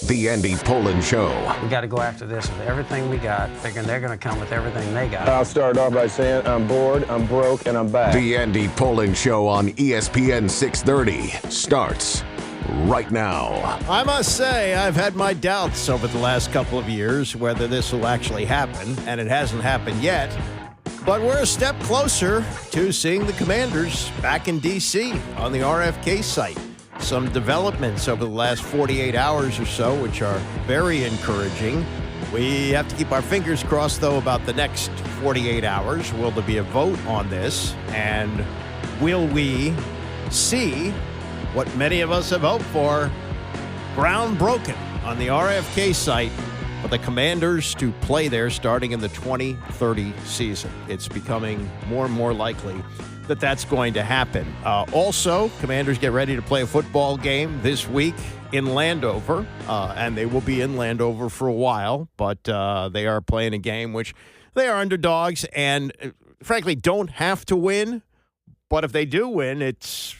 The Andy Poland Show. We got to go after this with everything we got, figuring they're going to come with everything they got. I'll start off by saying I'm bored, I'm broke, and I'm back. The Andy Poland Show on ESPN 630 starts right now. I must say, I've had my doubts over the last couple of years whether this will actually happen, and it hasn't happened yet. But we're a step closer to seeing the Commanders back in D.C. on the RFK site. Some developments over the last 48 hours or so, which are very encouraging. We have to keep our fingers crossed, though, about the next 48 hours. Will there be a vote on this? And will we see what many of us have hoped for, ground broken on the RFK site for the Commanders to play there starting in the 2030 season? It's becoming more and more likely that that's going to happen. Also, Commanders get ready to play a football game this week in Landover, and they will be in Landover for a while, but they are playing a game which they are underdogs and, frankly, don't have to win. But if they do win, it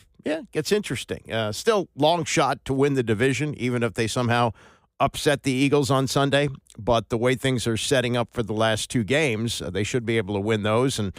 gets interesting. Still long shot to win the division, even if they somehow upset the Eagles on Sunday. But the way things are setting up for the last two games, they should be able to win those. And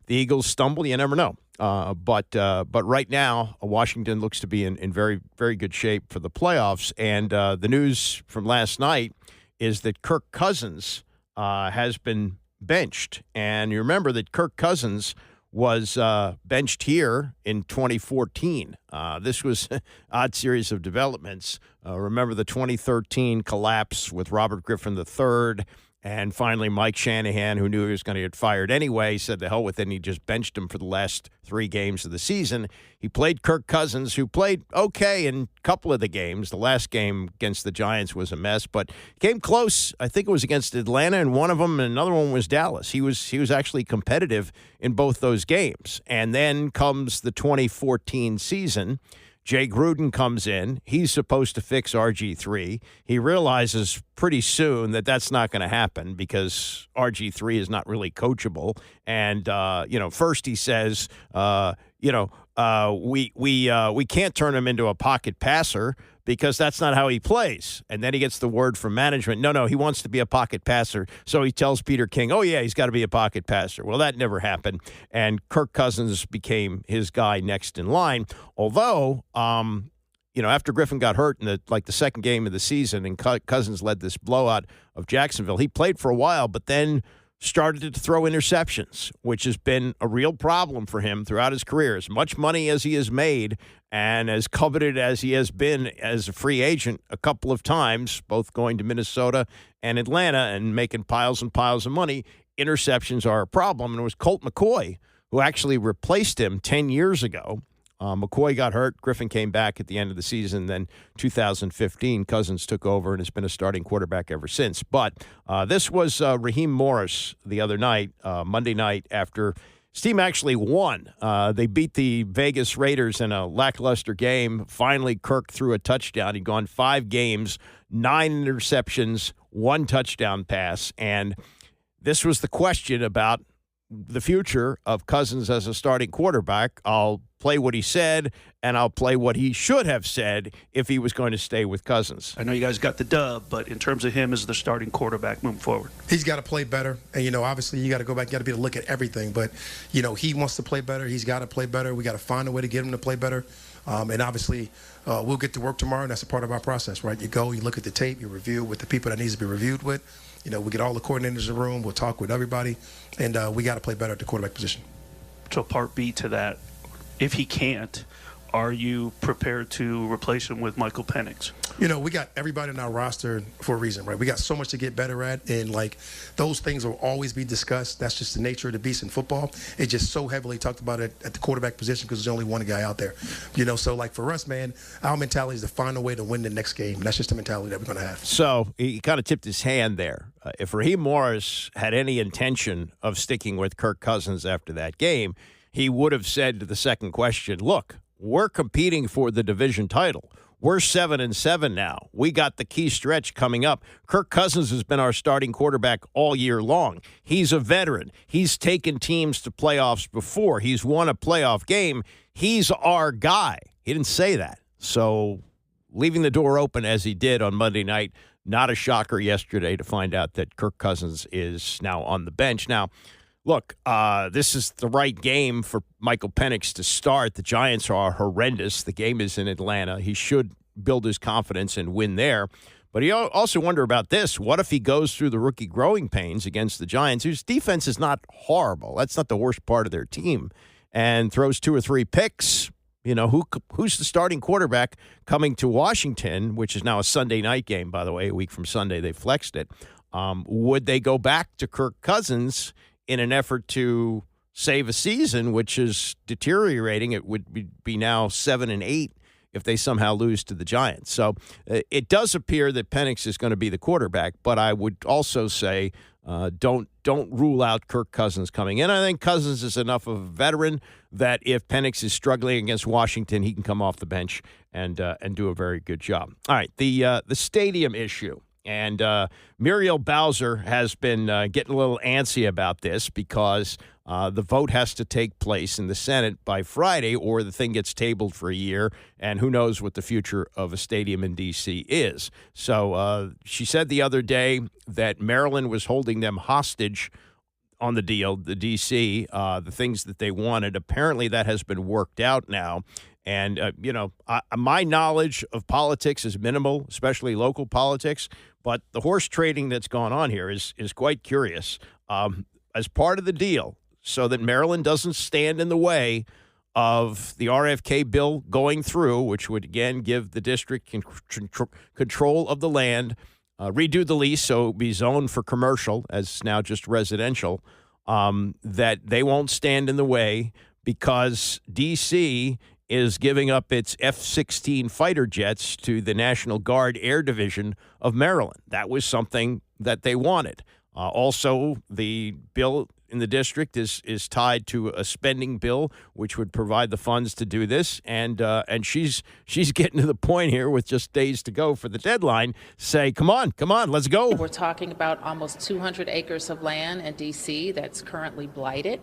the Eagles stumble, you never know. But right now, Washington looks to be in very, very good shape for the playoffs. And the news from last night is that Kirk Cousins has been benched. And you remember that Kirk Cousins was benched here in 2014. This was an odd series of developments. Remember the 2013 collapse with Robert Griffin III. And finally, Mike Shanahan, who knew he was going to get fired anyway, said the hell with it, and he just benched him for the last 3 games of the season. He played Kirk Cousins, who played okay in a couple of the games. The last game against the Giants was a mess, but came close. I think it was against Atlanta in one of them, and another one was Dallas. He was actually competitive in both those games. And then comes the 2014 season. Jay Gruden comes in. He's supposed to fix RG3. He realizes pretty soon that that's not going to happen because RG3 is not really coachable. And, first he says, we can't turn him into a pocket passer because that's not how he plays. And then he gets the word from management, no, he wants to be a pocket passer. So he tells Peter King, he's got to be a pocket passer. Well, that never happened. And Kirk Cousins became his guy next in line. Although, after Griffin got hurt in the second game of the season and Cousins led this blowout of Jacksonville, he played for a while, but then started to throw interceptions, which has been a real problem for him throughout his career. As much money as he has made and as coveted as he has been as a free agent a couple of times, both going to Minnesota and Atlanta and making piles and piles of money, interceptions are a problem. And it was Colt McCoy who actually replaced him 10 years ago. McCoy got hurt. Griffin came back at the end of the season. Then 2015, Cousins took over and has been a starting quarterback ever since. But this was Raheem Morris the other night, Monday night, after his team actually won. They beat the Vegas Raiders in a lackluster game. Finally, Kirk threw a touchdown. He'd gone 5 games, 9 interceptions, 1 touchdown pass. And this was the question about the future of Cousins as a starting quarterback. I'll play what he said, and I'll play what he should have said if he was going to stay with Cousins. I know you guys got the dub, but in terms of him as the starting quarterback moving forward, he's got to play better. And, obviously you got to go back, you got to be able to look at everything. But, he wants to play better. He's got to play better. We got to find a way to get him to play better. And obviously we'll get to work tomorrow, and that's a part of our process, right? You go, you look at the tape, you review with the people that needs to be reviewed with. We get all the coordinators in the room. We'll talk with everybody. And we got to play better at the quarterback position. So part B to that, if he can't, are you prepared to replace him with Michael Penix? We got everybody in our roster for a reason, right? We got so much to get better at, and, those things will always be discussed. That's just the nature of the beast in football. It's just so heavily talked about at the quarterback position because there's only one guy out there. So, for us, man, our mentality is to find a way to win the next game. That's just the mentality that we're going to have. So he kind of tipped his hand there. If Raheem Morris had any intention of sticking with Kirk Cousins after that game, he would have said to the second question, look, we're competing for the division title. We're 7-7 now. We got the key stretch coming up. Kirk Cousins has been our starting quarterback all year long. He's a veteran. He's taken teams to playoffs before. He's won a playoff game. He's our guy. He didn't say that. So leaving the door open as he did on Monday night. Not a shocker yesterday to find out that Kirk Cousins is now on the bench. Now, look, this is the right game for Michael Penix to start. The Giants are horrendous. The game is in Atlanta. He should build his confidence and win there. But you also wonder about this. What if he goes through the rookie growing pains against the Giants, whose defense is not horrible? That's not the worst part of their team. And throws 2 or 3 picks. You know, who's the starting quarterback coming to Washington, which is now a Sunday night game, by the way, a week from Sunday. They flexed it. Would they go back to Kirk Cousins in an effort to save a season, which is deteriorating? It would be now 7-8 if they somehow lose to the Giants. So it does appear that Penix is going to be the quarterback, but I would also say don't rule out Kirk Cousins coming in. I think Cousins is enough of a veteran that if Penix is struggling against Washington, he can come off the bench and do a very good job. All right, the stadium issue. And Muriel Bowser has been getting a little antsy about this because the vote has to take place in the Senate by Friday or the thing gets tabled for a year, and who knows what the future of a stadium in D.C. is. So she said the other day that Maryland was holding them hostage on the deal, the D.C., the things that they wanted. Apparently that has been worked out now. And, my knowledge of politics is minimal, especially local politics, but the horse trading that's gone on here is quite curious. As part of the deal, so that Maryland doesn't stand in the way of the RFK bill going through, which would, again, give the district control of the land, redo the lease so it would be zoned for commercial as it's now just residential, that they won't stand in the way because D.C. is giving up its F-16 fighter jets to the National Guard Air Division of Maryland. That was something that they wanted. Also, the bill in the district is tied to a spending bill, which would provide the funds to do this. And she's getting to the point here with just days to go for the deadline. Say, come on, let's go. We're talking about almost 200 acres of land in D.C. that's currently blighted.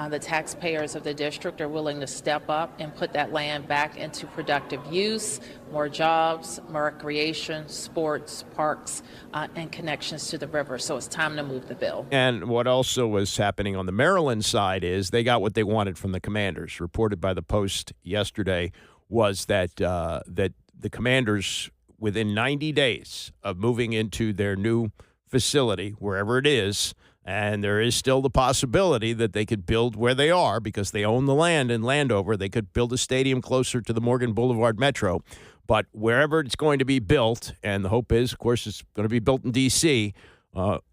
The taxpayers of the district are willing to step up and put that land back into productive use, more jobs, more recreation, sports, parks, and connections to the river. So it's time to move the bill. And what also was happening on the Maryland side is they got what they wanted from the Commanders. Reported by the Post yesterday was that that the Commanders, within 90 days of moving into their new facility, wherever it is, and there is still the possibility that they could build where they are because they own the land in Landover. They could build a stadium closer to the Morgan Boulevard Metro. But wherever it's going to be built, and the hope is, of course, it's going to be built in D.C.,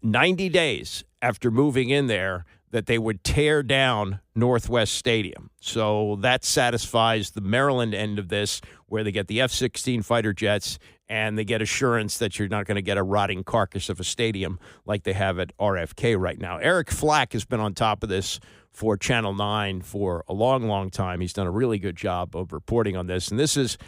90 days after moving in there, that they would tear down Northwest Stadium. So that satisfies the Maryland end of this, where they get the F-16 fighter jets and they get assurance that you're not going to get a rotting carcass of a stadium like they have at RFK right now. Eric Flack has been on top of this for Channel 9 for a long, long time. He's done a really good job of reporting on this. And this is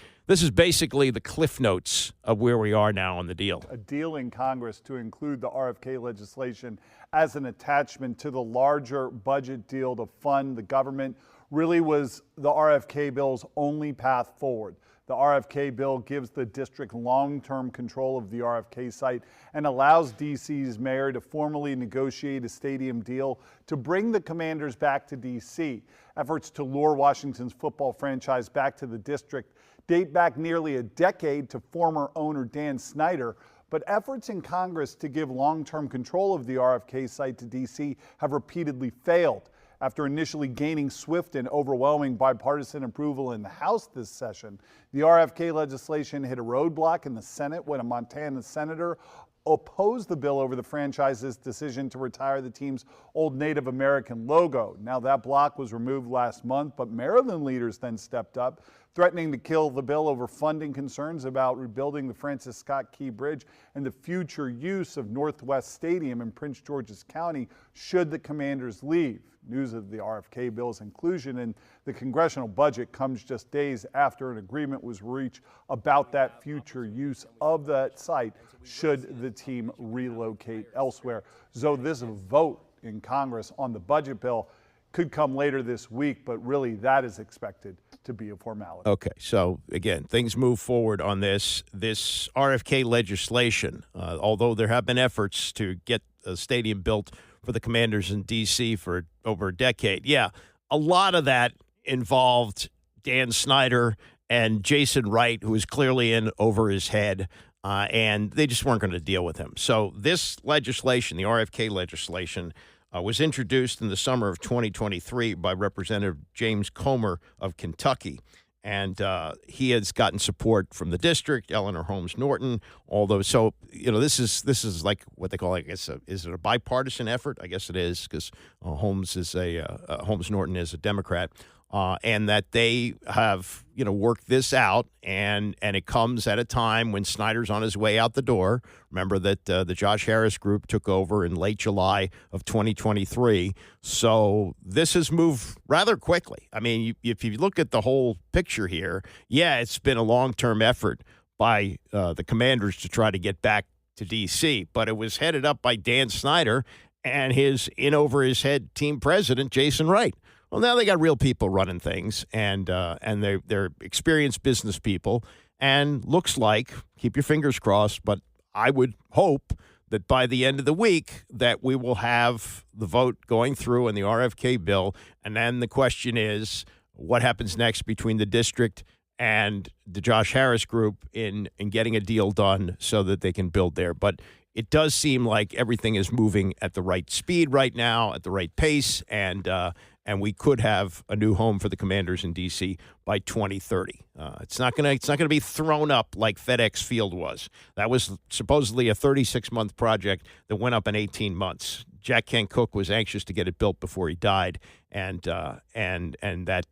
basically the cliff notes of where we are now on the deal. A deal in Congress to include the RFK legislation as an attachment to the larger budget deal to fund the government really was the RFK bill's only path forward. The RFK bill gives the district long-term control of the RFK site and allows D.C.'s mayor to formally negotiate a stadium deal to bring the Commanders back to D.C. Efforts to lure Washington's football franchise back to the district date back nearly a decade to former owner Dan Snyder, but efforts in Congress to give long-term control of the RFK site to D.C. have repeatedly failed. After initially gaining swift and overwhelming bipartisan approval in the House this session, the RFK legislation hit a roadblock in the Senate when a Montana senator opposed the bill over the franchise's decision to retire the team's old Native American logo. Now that block was removed last month, but Maryland leaders then stepped up, threatening to kill the bill over funding concerns about rebuilding the Francis Scott Key Bridge and the future use of Northwest Stadium in Prince George's County should the Commanders leave. News of the RFK bill's inclusion in the congressional budget comes just days after an agreement was reached about that future use of that site should the team relocate elsewhere. So this vote in Congress on the budget bill could come later this week, but really that is expected to be a formality. Okay, so again, things move forward on this RFK legislation. Although there have been efforts to get a stadium built for the Commanders in D.C. for over a decade. Yeah, a lot of that involved Dan Snyder and Jason Wright, who was clearly in over his head, and they just weren't going to deal with him. So this legislation, the RFK legislation, was introduced in the summer of 2023 by Representative James Comer of Kentucky. And he has gotten support from the district, Eleanor Holmes Norton, although, so, this is like what they call, I guess, is it a bipartisan effort? I guess it is, because Holmes Norton is a Democrat. And that they have, worked this out, and it comes at a time when Snyder's on his way out the door. Remember that the Josh Harris group took over in late July of 2023. So this has moved rather quickly. I mean, if you look at the whole picture here, yeah, it's been a long-term effort by the Commanders to try to get back to D.C., but it was headed up by Dan Snyder and his in-over-his-head team president, Jason Wright. Well, now they got real people running things, and they're experienced business people. And looks like, keep your fingers crossed, but I would hope that by the end of the week that we will have the vote going through in the RFK bill. And then the question is, what happens next between the district and the Josh Harris group in getting a deal done so that they can build there. But it does seem like everything is moving at the right speed right now, at the right pace, and we could have a new home for the Commanders in D.C. by 2030. It's not gonna be thrown up like FedEx Field was. That was supposedly a 36-month project that went up in 18 months. Jack Kent Cooke was anxious to get it built before he died, and that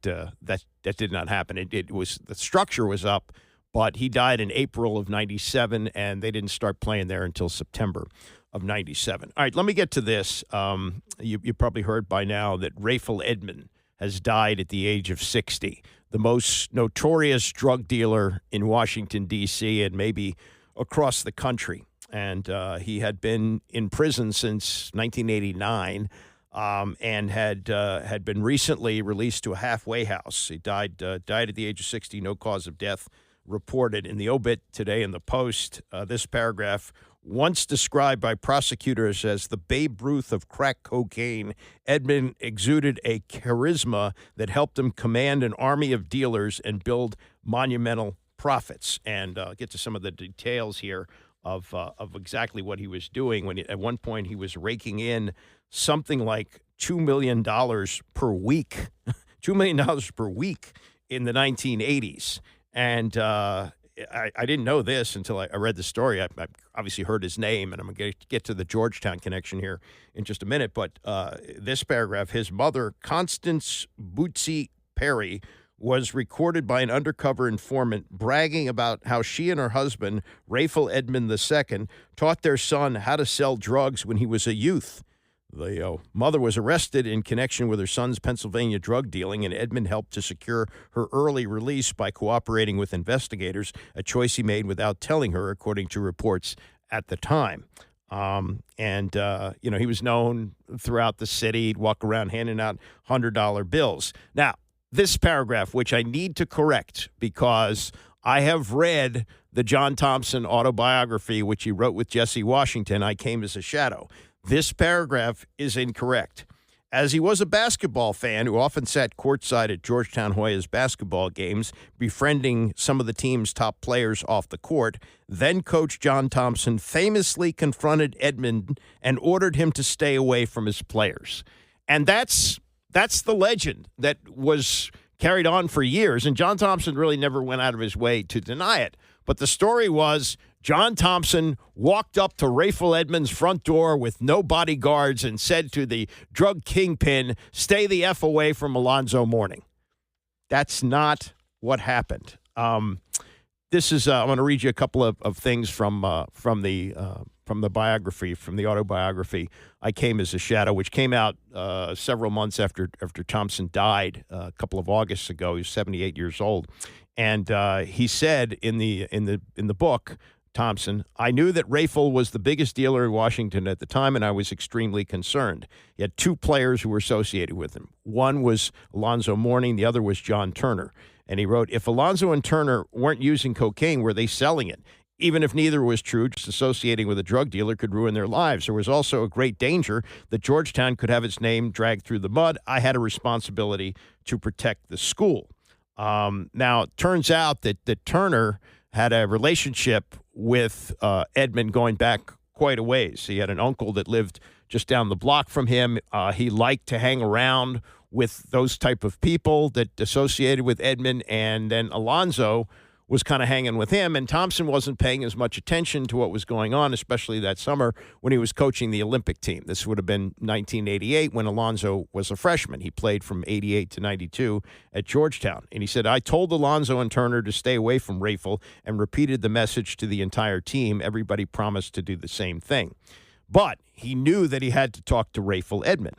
did not happen. It was, the structure was up, but he died in April of '97, and they didn't start playing there until September of '97. All right, let me get to this. You probably heard by now that Rayful Edmond has died at the age of 60, the most notorious drug dealer in Washington, D.C., and maybe across the country. And he had been in prison since 1989 and had been recently released to a halfway house. He died at the age of 60, no cause of death reported. In the obit today in the Post, this paragraph: once described by prosecutors as the Babe Ruth of crack cocaine, Edmond exuded a charisma that helped him command an army of dealers and build monumental profits. And I'll get to some of the details here of exactly what he was doing. When at one point he was raking in something like $2 million per week, $2 million per week in the 1980s. And I didn't know this until I read the story. I obviously heard his name, and I'm going to get to the Georgetown connection here in just a minute. But this paragraph: his mother, Constance Bootsy Perry, was recorded by an undercover informant bragging about how she and her husband, Rayful Edmond II, taught their son how to sell drugs when he was a youth. The mother was arrested in connection with her son's Pennsylvania drug dealing, and Edmond helped to secure her early release by cooperating with investigators, a choice he made without telling her, according to reports at the time. He was known throughout the city. He'd walk around handing out $100 bills. Now, this paragraph, which I need to correct because I have read the John Thompson autobiography, which he wrote with Jesse Washington, I Came as a Shadow. This paragraph is incorrect. As he was a basketball fan who often sat courtside at Georgetown Hoya's basketball games, befriending some of the team's top players off the court, then Coach John Thompson famously confronted Edmond and ordered him to stay away from his players. And that's the legend that was carried on for years, and John Thompson really never went out of his way to deny it. But the story was John Thompson walked up to Rayful Edmond's front door with no bodyguards and said to the drug kingpin, "Stay the F away from Alonzo Mourning." That's not what happened. This is I'm going to read you a couple of things from the biography, from the autobiography, I Came as a Shadow, which came out several months after Thompson died a couple of Augusts ago. He was 78 years old. And he said in the book, Thompson, "I knew that Rayful was the biggest dealer in Washington at the time, and I was extremely concerned. He had two players who were associated with him. One was Alonzo Mourning, the other was John Turner. And he wrote, if Alonzo and Turner weren't using cocaine, were they selling it? Even if neither was true, just associating with a drug dealer could ruin their lives. There was also a great danger that Georgetown could have its name dragged through the mud. I had a responsibility to protect the school. Now, it turns out that Turner had a relationship with Edmond going back quite a ways. He had an uncle that lived just down the block from him. He liked to hang around with those type of people that associated with Edmond, and then Alonzo was kind of hanging with him, and Thompson wasn't paying as much attention to what was going on, especially that summer when he was coaching the Olympic team. This would have been 1988 when Alonzo was a freshman. He played from 88 to 92 at Georgetown. And he said, I told Alonzo and Turner to stay away from Rafel and repeated the message to the entire team. Everybody promised to do the same thing. But he knew that he had to talk to Rafel Edmond.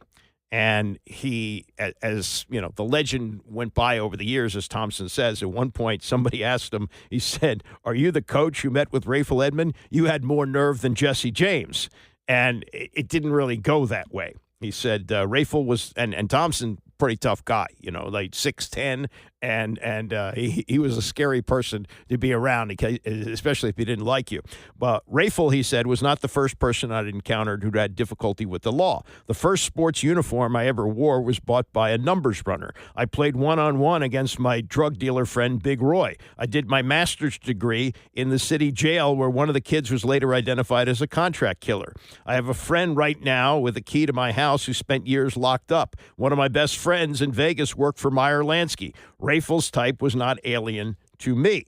And he, as you know, the legend went by over the years, as Thompson says. At one point, somebody asked him, he said, are you the coach who met with Rafel Edmond? You had more nerve than Jesse James. And it didn't really go that way. He said Rafel was, and Thompson, pretty tough guy, you know, like 6'10", and he was a scary person to be around, especially if he didn't like you. But Rafel, he said, was not the first person I'd encountered who had difficulty with the law. The first sports uniform I ever wore was bought by a numbers runner. I played one-on-one against my drug dealer friend, Big Roy. I did my master's degree in the city jail where one of the kids was later identified as a contract killer. I have a friend right now with a key to my house who spent years locked up. One of my best friends in Vegas worked for Meyer Lansky. Rafel's type was not alien to me.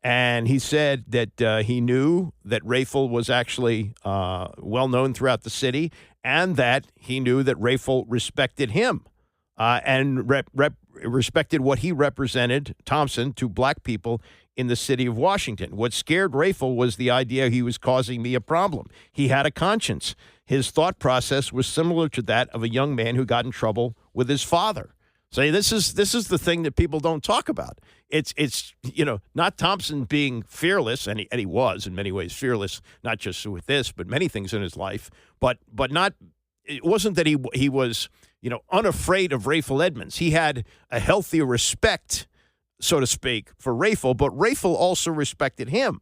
And he said that he knew that Rafel was actually well-known throughout the city, and that he knew that Rafel respected him and respected what he represented, Thompson, to black people in the city of Washington. What scared Rafel was the idea he was causing me a problem. He had a conscience. His thought process was similar to that of a young man who got in trouble with his father. So this is the thing that people don't talk about. It's you know, not Thompson being fearless, and he was in many ways fearless, not just with this, but many things in his life. But not, it wasn't that he was, you know, unafraid of Rafel Edmonds. He had a healthy respect, so to speak, for Rafel, but Rafel also respected him.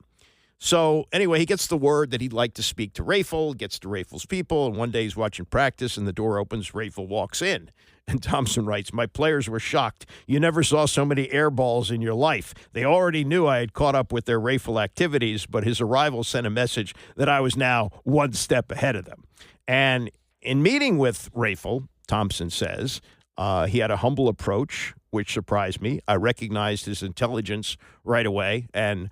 So anyway, he gets the word that he'd like to speak to Rafel, gets to Rafel's people, and one day he's watching practice, and the door opens, Rafel walks in. And Thompson writes, my players were shocked. You never saw so many air balls in your life. They already knew I had caught up with their Rafel activities, but his arrival sent a message that I was now one step ahead of them. And in meeting with Rafel, Thompson says, he had a humble approach, which surprised me. I recognized his intelligence right away, and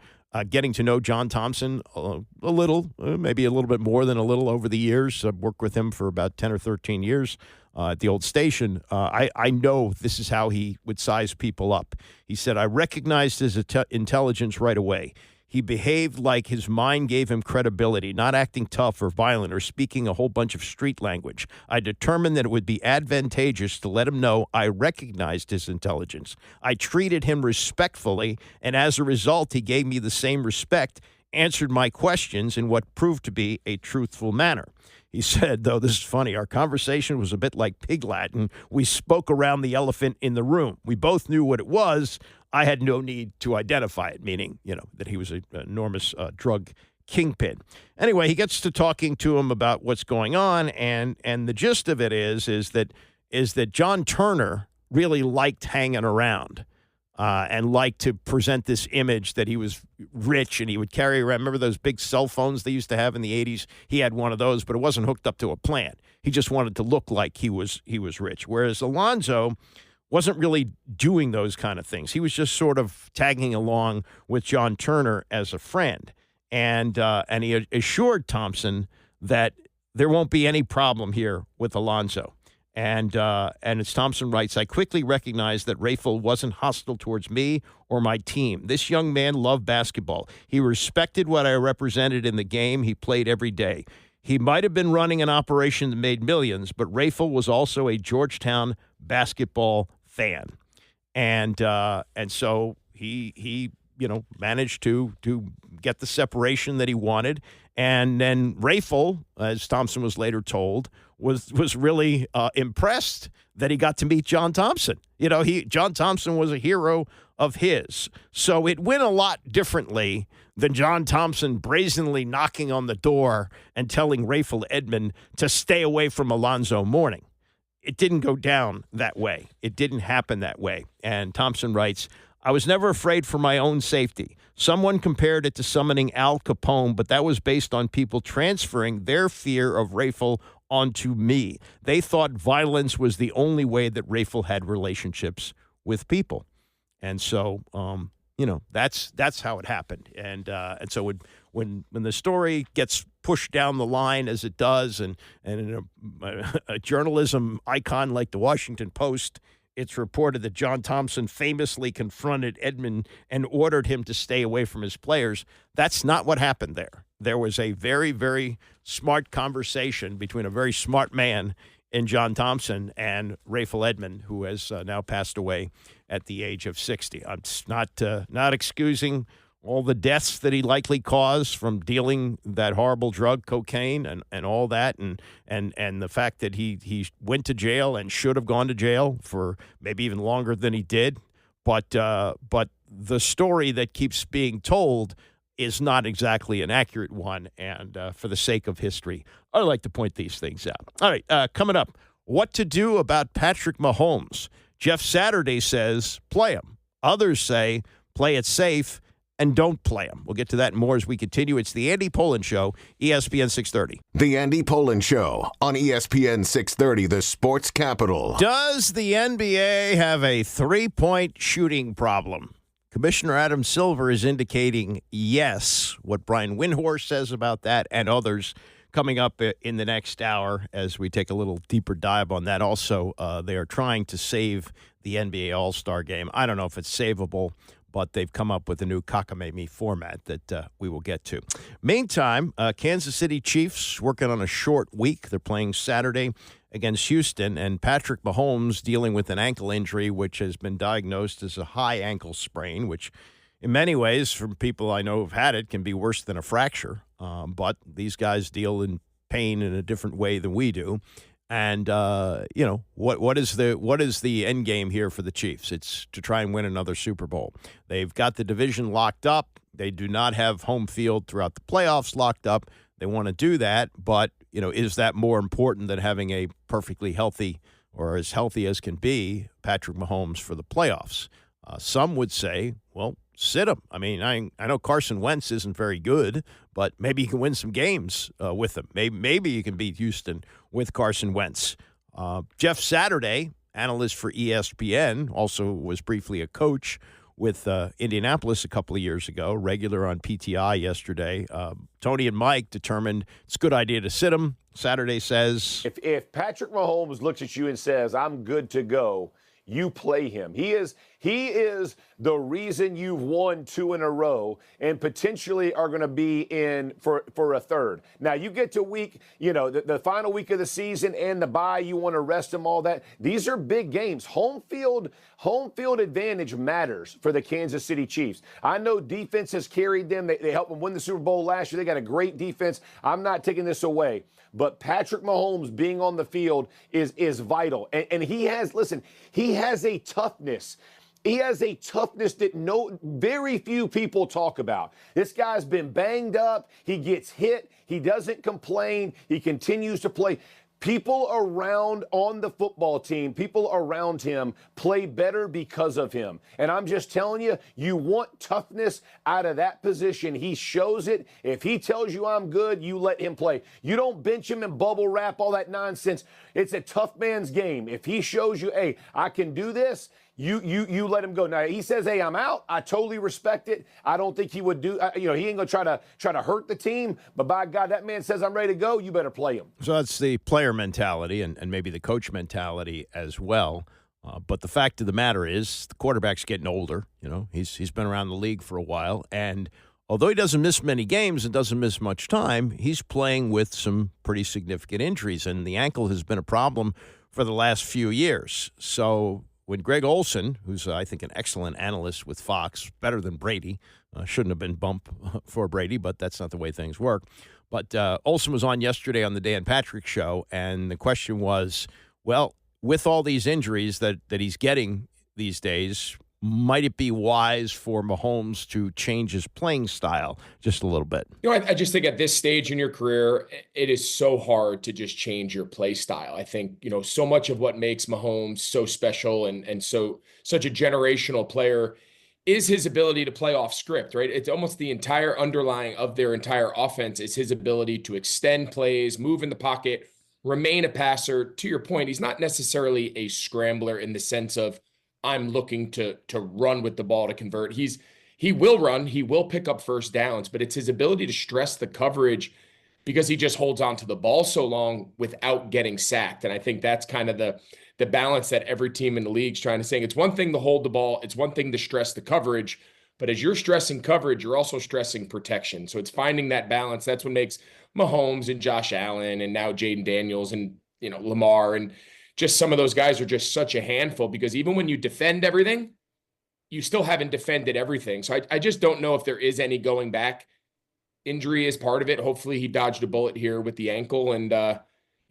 getting to know John Thompson a little, maybe a little bit more than a little over the years. I've worked with him for about 10 or 13 years at the old station. I know this is how he would size people up. He said, I recognized his intelligence right away. He behaved like his mind gave him credibility, not acting tough or violent or speaking a whole bunch of street language. I determined that it would be advantageous to let him know I recognized his intelligence. I treated him respectfully, and as a result, he gave me the same respect, answered my questions in what proved to be a truthful manner. He said, though, this is funny, our conversation was a bit like pig Latin. We spoke around the elephant in the room. We both knew what it was. I had no need to identify it, meaning, you know, that he was an enormous drug kingpin. Anyway, he gets to talking to him about what's going on, and the gist of it is that John Turner really liked hanging around and liked to present this image that he was rich and he would carry around. Remember those big cell phones they used to have in the 80s? He had one of those, but it wasn't hooked up to a plant. He just wanted to look like he was rich, whereas Alonzo wasn't really doing those kind of things. He was just sort of tagging along with John Turner as a friend. And he assured Thompson that there won't be any problem here with Alonzo. And as Thompson writes, I quickly recognized that Rafel wasn't hostile towards me or my team. This young man loved basketball. He respected what I represented in the game he played every day. He might have been running an operation that made millions, but Rafel was also a Georgetown basketball fan, and so he managed to get the separation that he wanted, and then Rafel, as Thompson was later told, was really impressed that he got to meet John Thompson. You know, John Thompson was a hero of his. So it went a lot differently than John Thompson brazenly knocking on the door and telling Rayful Edmond to stay away from Alonzo Mourning. It didn't go down that way. It didn't happen that way. And Thompson writes, I was never afraid for my own safety. Someone compared it to summoning Al Capone, but that was based on people transferring their fear of Rayful onto me. They thought violence was the only way that Rayful had relationships with people. And so, that's how it happened. And so when the story gets pushed down the line as it does, and in a journalism icon like the Washington Post, it's reported that John Thompson famously confronted Edmond and ordered him to stay away from his players. That's not what happened there. There was a very, very smart conversation between a very smart man in John Thompson and Rayful Edmond, who has now passed away at the age of 60. I'm not excusing all the deaths that he likely caused from dealing that horrible drug, cocaine, and all that, and the fact that he went to jail and should have gone to jail for maybe even longer than he did. But the story that keeps being told is not exactly an accurate one, and for the sake of history, I like to point these things out. All right, coming up, what to do about Patrick Mahomes. Jeff Saturday says play him. Others say play it safe and don't play him. We'll get to that and more as we continue. It's the Andy Pollin Show, ESPN 630. The Andy Pollin Show on ESPN 630, the sports capital. Does the NBA have a three-point shooting problem? Commissioner Adam Silver is indicating yes. What Brian Windhorst says about that and others coming up in the next hour as we take a little deeper dive on that. Also, they are trying to save the NBA All-Star Game. I don't know if it's savable, but they've come up with a new cockamamie format that we will get to. Meantime, Kansas City Chiefs working on a short week. They're playing Saturday against Houston, and Patrick Mahomes dealing with an ankle injury, which has been diagnosed as a high ankle sprain, which in many ways, from people I know who've had it, can be worse than a fracture. But these guys deal in pain in a different way than we do. And, what is the end game here for the Chiefs? It's to try and win another Super Bowl. They've got the division locked up. They do not have home field throughout the playoffs locked up. They want to do that, but, is that more important than having a perfectly healthy or as healthy as can be Patrick Mahomes for the playoffs? Some would say, well, sit him. I mean, I know Carson Wentz isn't very good, but maybe you can win some games with him. Maybe you can beat Houston with Carson Wentz. Jeff Saturday, analyst for ESPN, also was briefly a coach with Indianapolis a couple of years ago, regular on PTI yesterday. Tony and Mike determined it's a good idea to sit him. Saturday says, if Patrick Mahomes looks at you and says, I'm good to go, you play him. He is the reason you've won 2 in a row and potentially are going to be in for a third. Now, you get to week, the final week of the season and the bye, you want to rest them, all that. These are big games. Home field advantage matters for the Kansas City Chiefs. I know defense has carried them. They helped them win the Super Bowl last year. They got a great defense. I'm not taking this away. But Patrick Mahomes being on the field is vital. And he has a toughness. He has a toughness that very few people talk about. This guy's been banged up. He gets hit. He doesn't complain. He continues to play. People around on the football team, people around him play better because of him. And I'm just telling you, you want toughness out of that position. He shows it. If he tells you I'm good, you let him play. You don't bench him and bubble wrap, all that nonsense. It's a tough man's game. If he shows you, hey, I can do this, you let him go. Now, he says, hey, I'm out. I totally respect it. I don't think he would do, he ain't going to try to hurt the team. But by God, that man says I'm ready to go. You better play him. So that's the player mentality and maybe the coach mentality as well. But the fact of the matter is the quarterback's getting older. He's been around the league for a while. And although he doesn't miss many games and doesn't miss much time, he's playing with some pretty significant injuries. And the ankle has been a problem for the last few years. So when Greg Olson, who's, I think, an excellent analyst with Fox, better than Brady, shouldn't have been bumped for Brady, but that's not the way things work. But Olson was on yesterday on the Dan Patrick Show, and the question was, well, with all these injuries that he's getting these days, might it be wise for Mahomes to change his playing style just a little bit? I just think at this stage in your career, it is so hard to just change your play style. I think, so much of what makes Mahomes so special and such a generational player is his ability to play off script, right? It's almost the entire underlying of their entire offense is his ability to extend plays, move in the pocket, remain a passer. To your point, he's not necessarily a scrambler in the sense of I'm looking to run with the ball to convert. He will run, he will pick up first downs, but it's his ability to stress the coverage because he just holds on to the ball so long without getting sacked. And I think that's kind of the balance that every team in the league is trying to say. It's one thing to hold the ball, it's one thing to stress the coverage, but as you're stressing coverage, you're also stressing protection. So it's finding that balance. That's what makes Mahomes and Josh Allen and now Jaden Daniels and Lamar and just some of those guys are just such a handful because even when you defend everything, you still haven't defended everything. So I just don't know if there is any going back. Injury is part of it. Hopefully he dodged a bullet here with the ankle. And,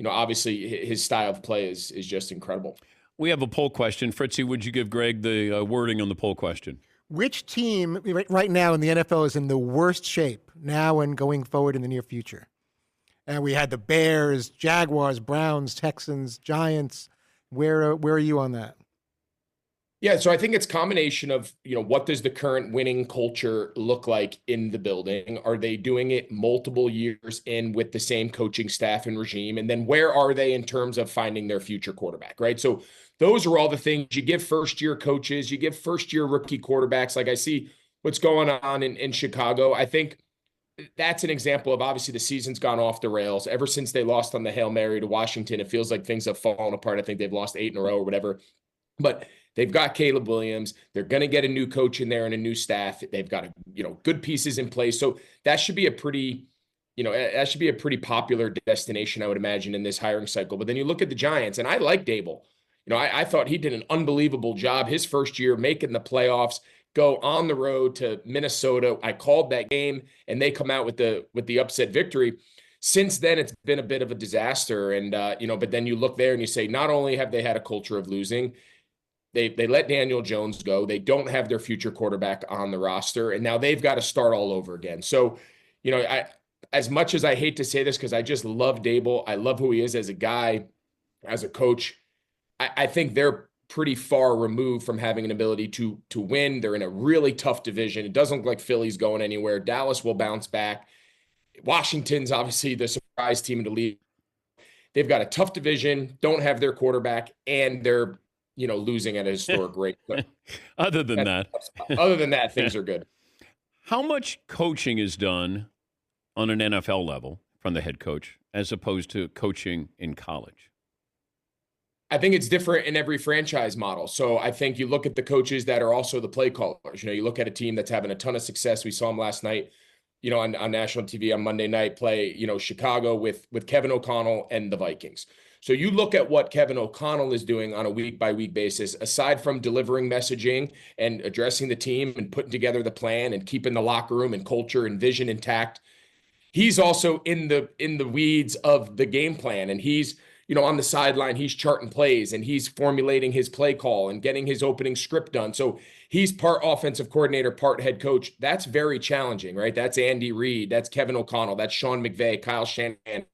obviously his style of play is just incredible. We have a poll question. Fritzy, would you give Greg the wording on the poll question? Which team right now in the NFL is in the worst shape now and going forward in the near future? And we had the Bears, Jaguars, Browns, Texans, Giants. Where are you on that? Yeah, so I think it's a combination of, what does the current winning culture look like in the building? Are they doing it multiple years in with the same coaching staff and regime? And then where are they in terms of finding their future quarterback, right? So those are all the things you give first-year coaches, you give first-year rookie quarterbacks. Like I see what's going on in Chicago. I think that's an example of obviously the season's gone off the rails. Ever since they lost on the Hail Mary to Washington, it feels like things have fallen apart. I think they've lost 8 in a row or whatever. But they've got Caleb Williams. They're going to get a new coach in there and a new staff. They've got good pieces in place. So that should be a pretty popular destination, I would imagine, in this hiring cycle. But then you look at the Giants, and I like Dable. I thought he did an unbelievable job his first year making the playoffs. Go on the road to Minnesota. I called that game, and they come out with the upset victory. Since then, it's been a bit of a disaster. And but then you look there and you say, not only have they had a culture of losing, they let Daniel Jones go. They don't have their future quarterback on the roster, and now they've got to start all over again. So, as much as I hate to say this because I just love Dable, I love who he is as a guy, as a coach. I think they're pretty far removed from having an ability to win. They're in a really tough division. It doesn't look like Philly's going anywhere. Dallas will bounce back. Washington's obviously the surprise team in the league. They've got a tough division, don't have their quarterback, and they're losing at a historic rate. Other than that, things are good. How much coaching is done on an NFL level from the head coach as opposed to coaching in college? I think it's different in every franchise model. So I think you look at the coaches that are also the play callers. You look at a team that's having a ton of success. We saw them last night, on national TV on Monday night play, Chicago with Kevin O'Connell and the Vikings. So you look at what Kevin O'Connell is doing on a week-by-week basis, aside from delivering messaging and addressing the team and putting together the plan and keeping the locker room and culture and vision intact. He's also in the weeds of the game plan, and he's on the sideline, he's charting plays and he's formulating his play call and getting his opening script done. So he's part offensive coordinator, part head coach. That's very challenging, right? That's Andy Reid, that's Kevin O'Connell, that's Sean McVay, Kyle Shanahan,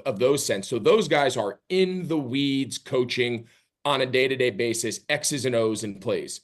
of those sense. So those guys are in the weeds coaching on a day-to-day basis, X's and O's and plays.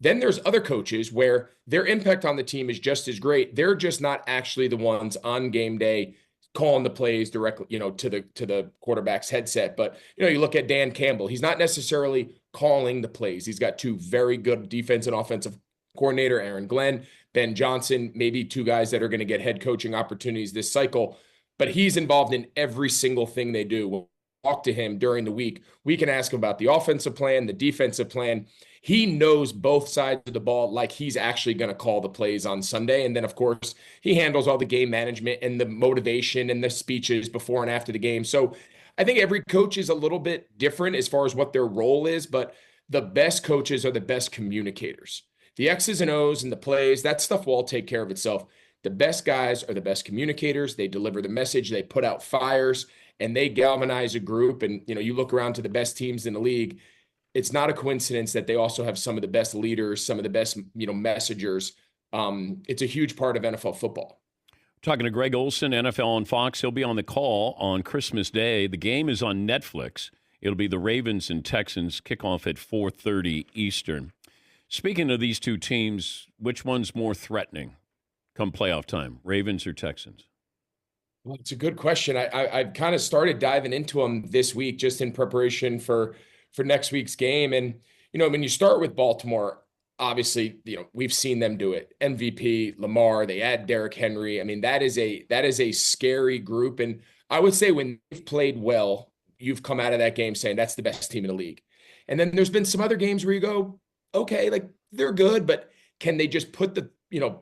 Then there's other coaches where their impact on the team is just as great. They're just not actually the ones on game day calling the plays directly, to the quarterback's headset. But, you look at Dan Campbell, he's not necessarily calling the plays. He's got 2 very good defense and offensive coordinator, Aaron Glenn, Ben Johnson, maybe 2 guys that are going to get head coaching opportunities this cycle. But he's involved in every single thing they do. We'll talk to him during the week. We can ask him about the offensive plan, the defensive plan. He knows both sides of the ball like he's actually going to call the plays on Sunday. And then, of course, he handles all the game management and the motivation and the speeches before and after the game. So I think every coach is a little bit different as far as what their role is, but the best coaches are the best communicators. The X's and O's and the plays, that stuff will all take care of itself. The best guys are the best communicators. They deliver the message, they put out fires, and they galvanize a group. And, you look around to the best teams in the league, it's not a coincidence that they also have some of the best leaders, some of the best, messengers. It's a huge part of NFL football. Talking to Greg Olsen, NFL on Fox. He'll be on the call on Christmas Day. The game is on Netflix. It'll be the Ravens and Texans, kickoff at 4:30 Eastern. Speaking of these two teams, which one's more threatening come playoff time, Ravens or Texans? Well, it's a good question. I've kind of started diving into them this week just in preparation for next week's game. And, when you start with Baltimore, obviously, we've seen them do it. MVP, Lamar, they add Derrick Henry. I mean, that is a scary group. And I would say when they've played well, you've come out of that game saying that's the best team in the league. And then there's been some other games where you go, okay, like they're good, but can they just put the,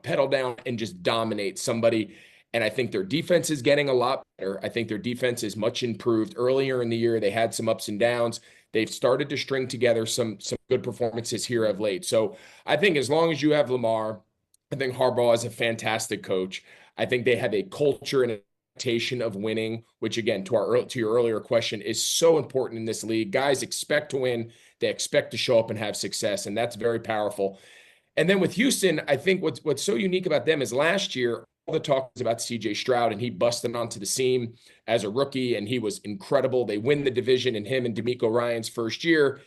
pedal down and just dominate somebody? And I think their defense is getting a lot better. I think their defense is much improved. Earlier in the year, they had some ups and downs. They've started to string together some good performances here of late. So I think as long as you have Lamar, I think Harbaugh is a fantastic coach. I think they have a culture and expectation of winning, which again, to your earlier question, is so important in this league. Guys expect to win. They expect to show up and have success, and that's very powerful. And then with Houston, I think what's so unique about them is last year, all the talk was about CJ Stroud, and he busted onto the scene as a rookie, and he was incredible. They win the division in him and DeMeco Ryans' first year,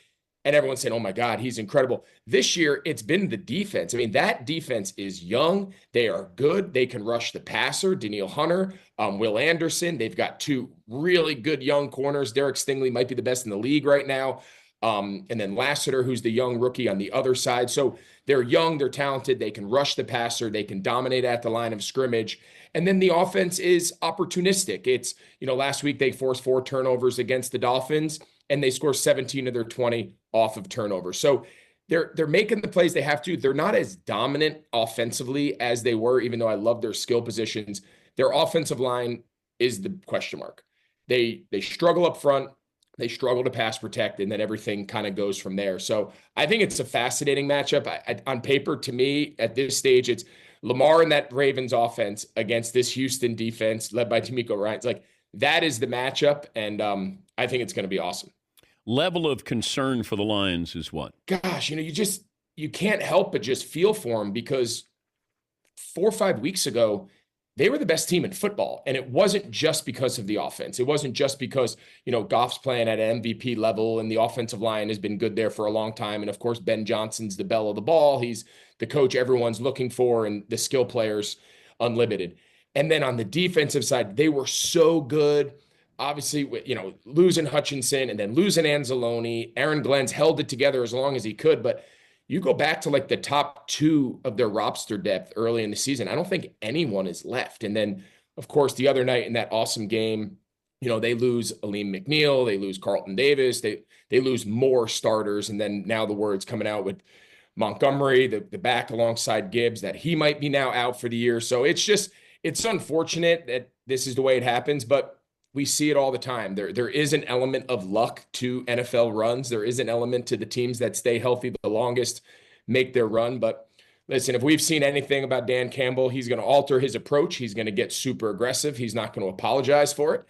and everyone's saying, oh my God, he's incredible. This year, it's been the defense. I mean, that defense is young. They are good. They can rush the passer, Danielle Hunter, Will Anderson. They've got two really good young corners. Derek Stingley might be the best in the league right now. And then Lassiter, who's the young rookie on the other side. So they're young, they're talented, they can rush the passer, they can dominate at the line of scrimmage. And then the offense is opportunistic. It's, last week they forced 4 turnovers against the Dolphins, and they score 17 of their 20 off of turnovers. So they're making the plays they have to. They're not as dominant offensively as they were, even though I love their skill positions. Their offensive line is the question mark. They struggle up front. They struggle to pass protect, and then everything kind of goes from there. So I think it's a fascinating matchup. On paper, to me, at this stage, it's Lamar and that Ravens offense against this Houston defense led by DeMeco Ryans. Like, that is the matchup, and I think it's going to be awesome. Level of concern for the Lions is what? Gosh, you can't help but just feel for them, because 4 or 5 weeks ago, they were the best team in football. And it wasn't just because of the offense. It wasn't just because, Goff's playing at an MVP level and the offensive line has been good there for a long time. And of course, Ben Johnson's the belle of the ball. He's the coach everyone's looking for, and the skill players unlimited. And then on the defensive side, they were so good. Obviously, losing Hutchinson and then losing Anzalone. Aaron Glenn's held it together as long as he could, but you go back to like the top 2 of their roster depth early in the season, I don't think anyone is left. And then, of course, the other night in that awesome game, they lose Aleem McNeil, they lose Carlton Davis, they lose more starters. And then now the word's coming out with Montgomery, the back alongside Gibbs, that he might be now out for the year. So it's unfortunate that this is the way it happens, but we see it all the time. There is an element of luck to NFL runs. There is an element to the teams that stay healthy the longest make their run. But listen, if we've seen anything about Dan Campbell, he's going to alter his approach. He's going to get super aggressive. He's not going to apologize for it.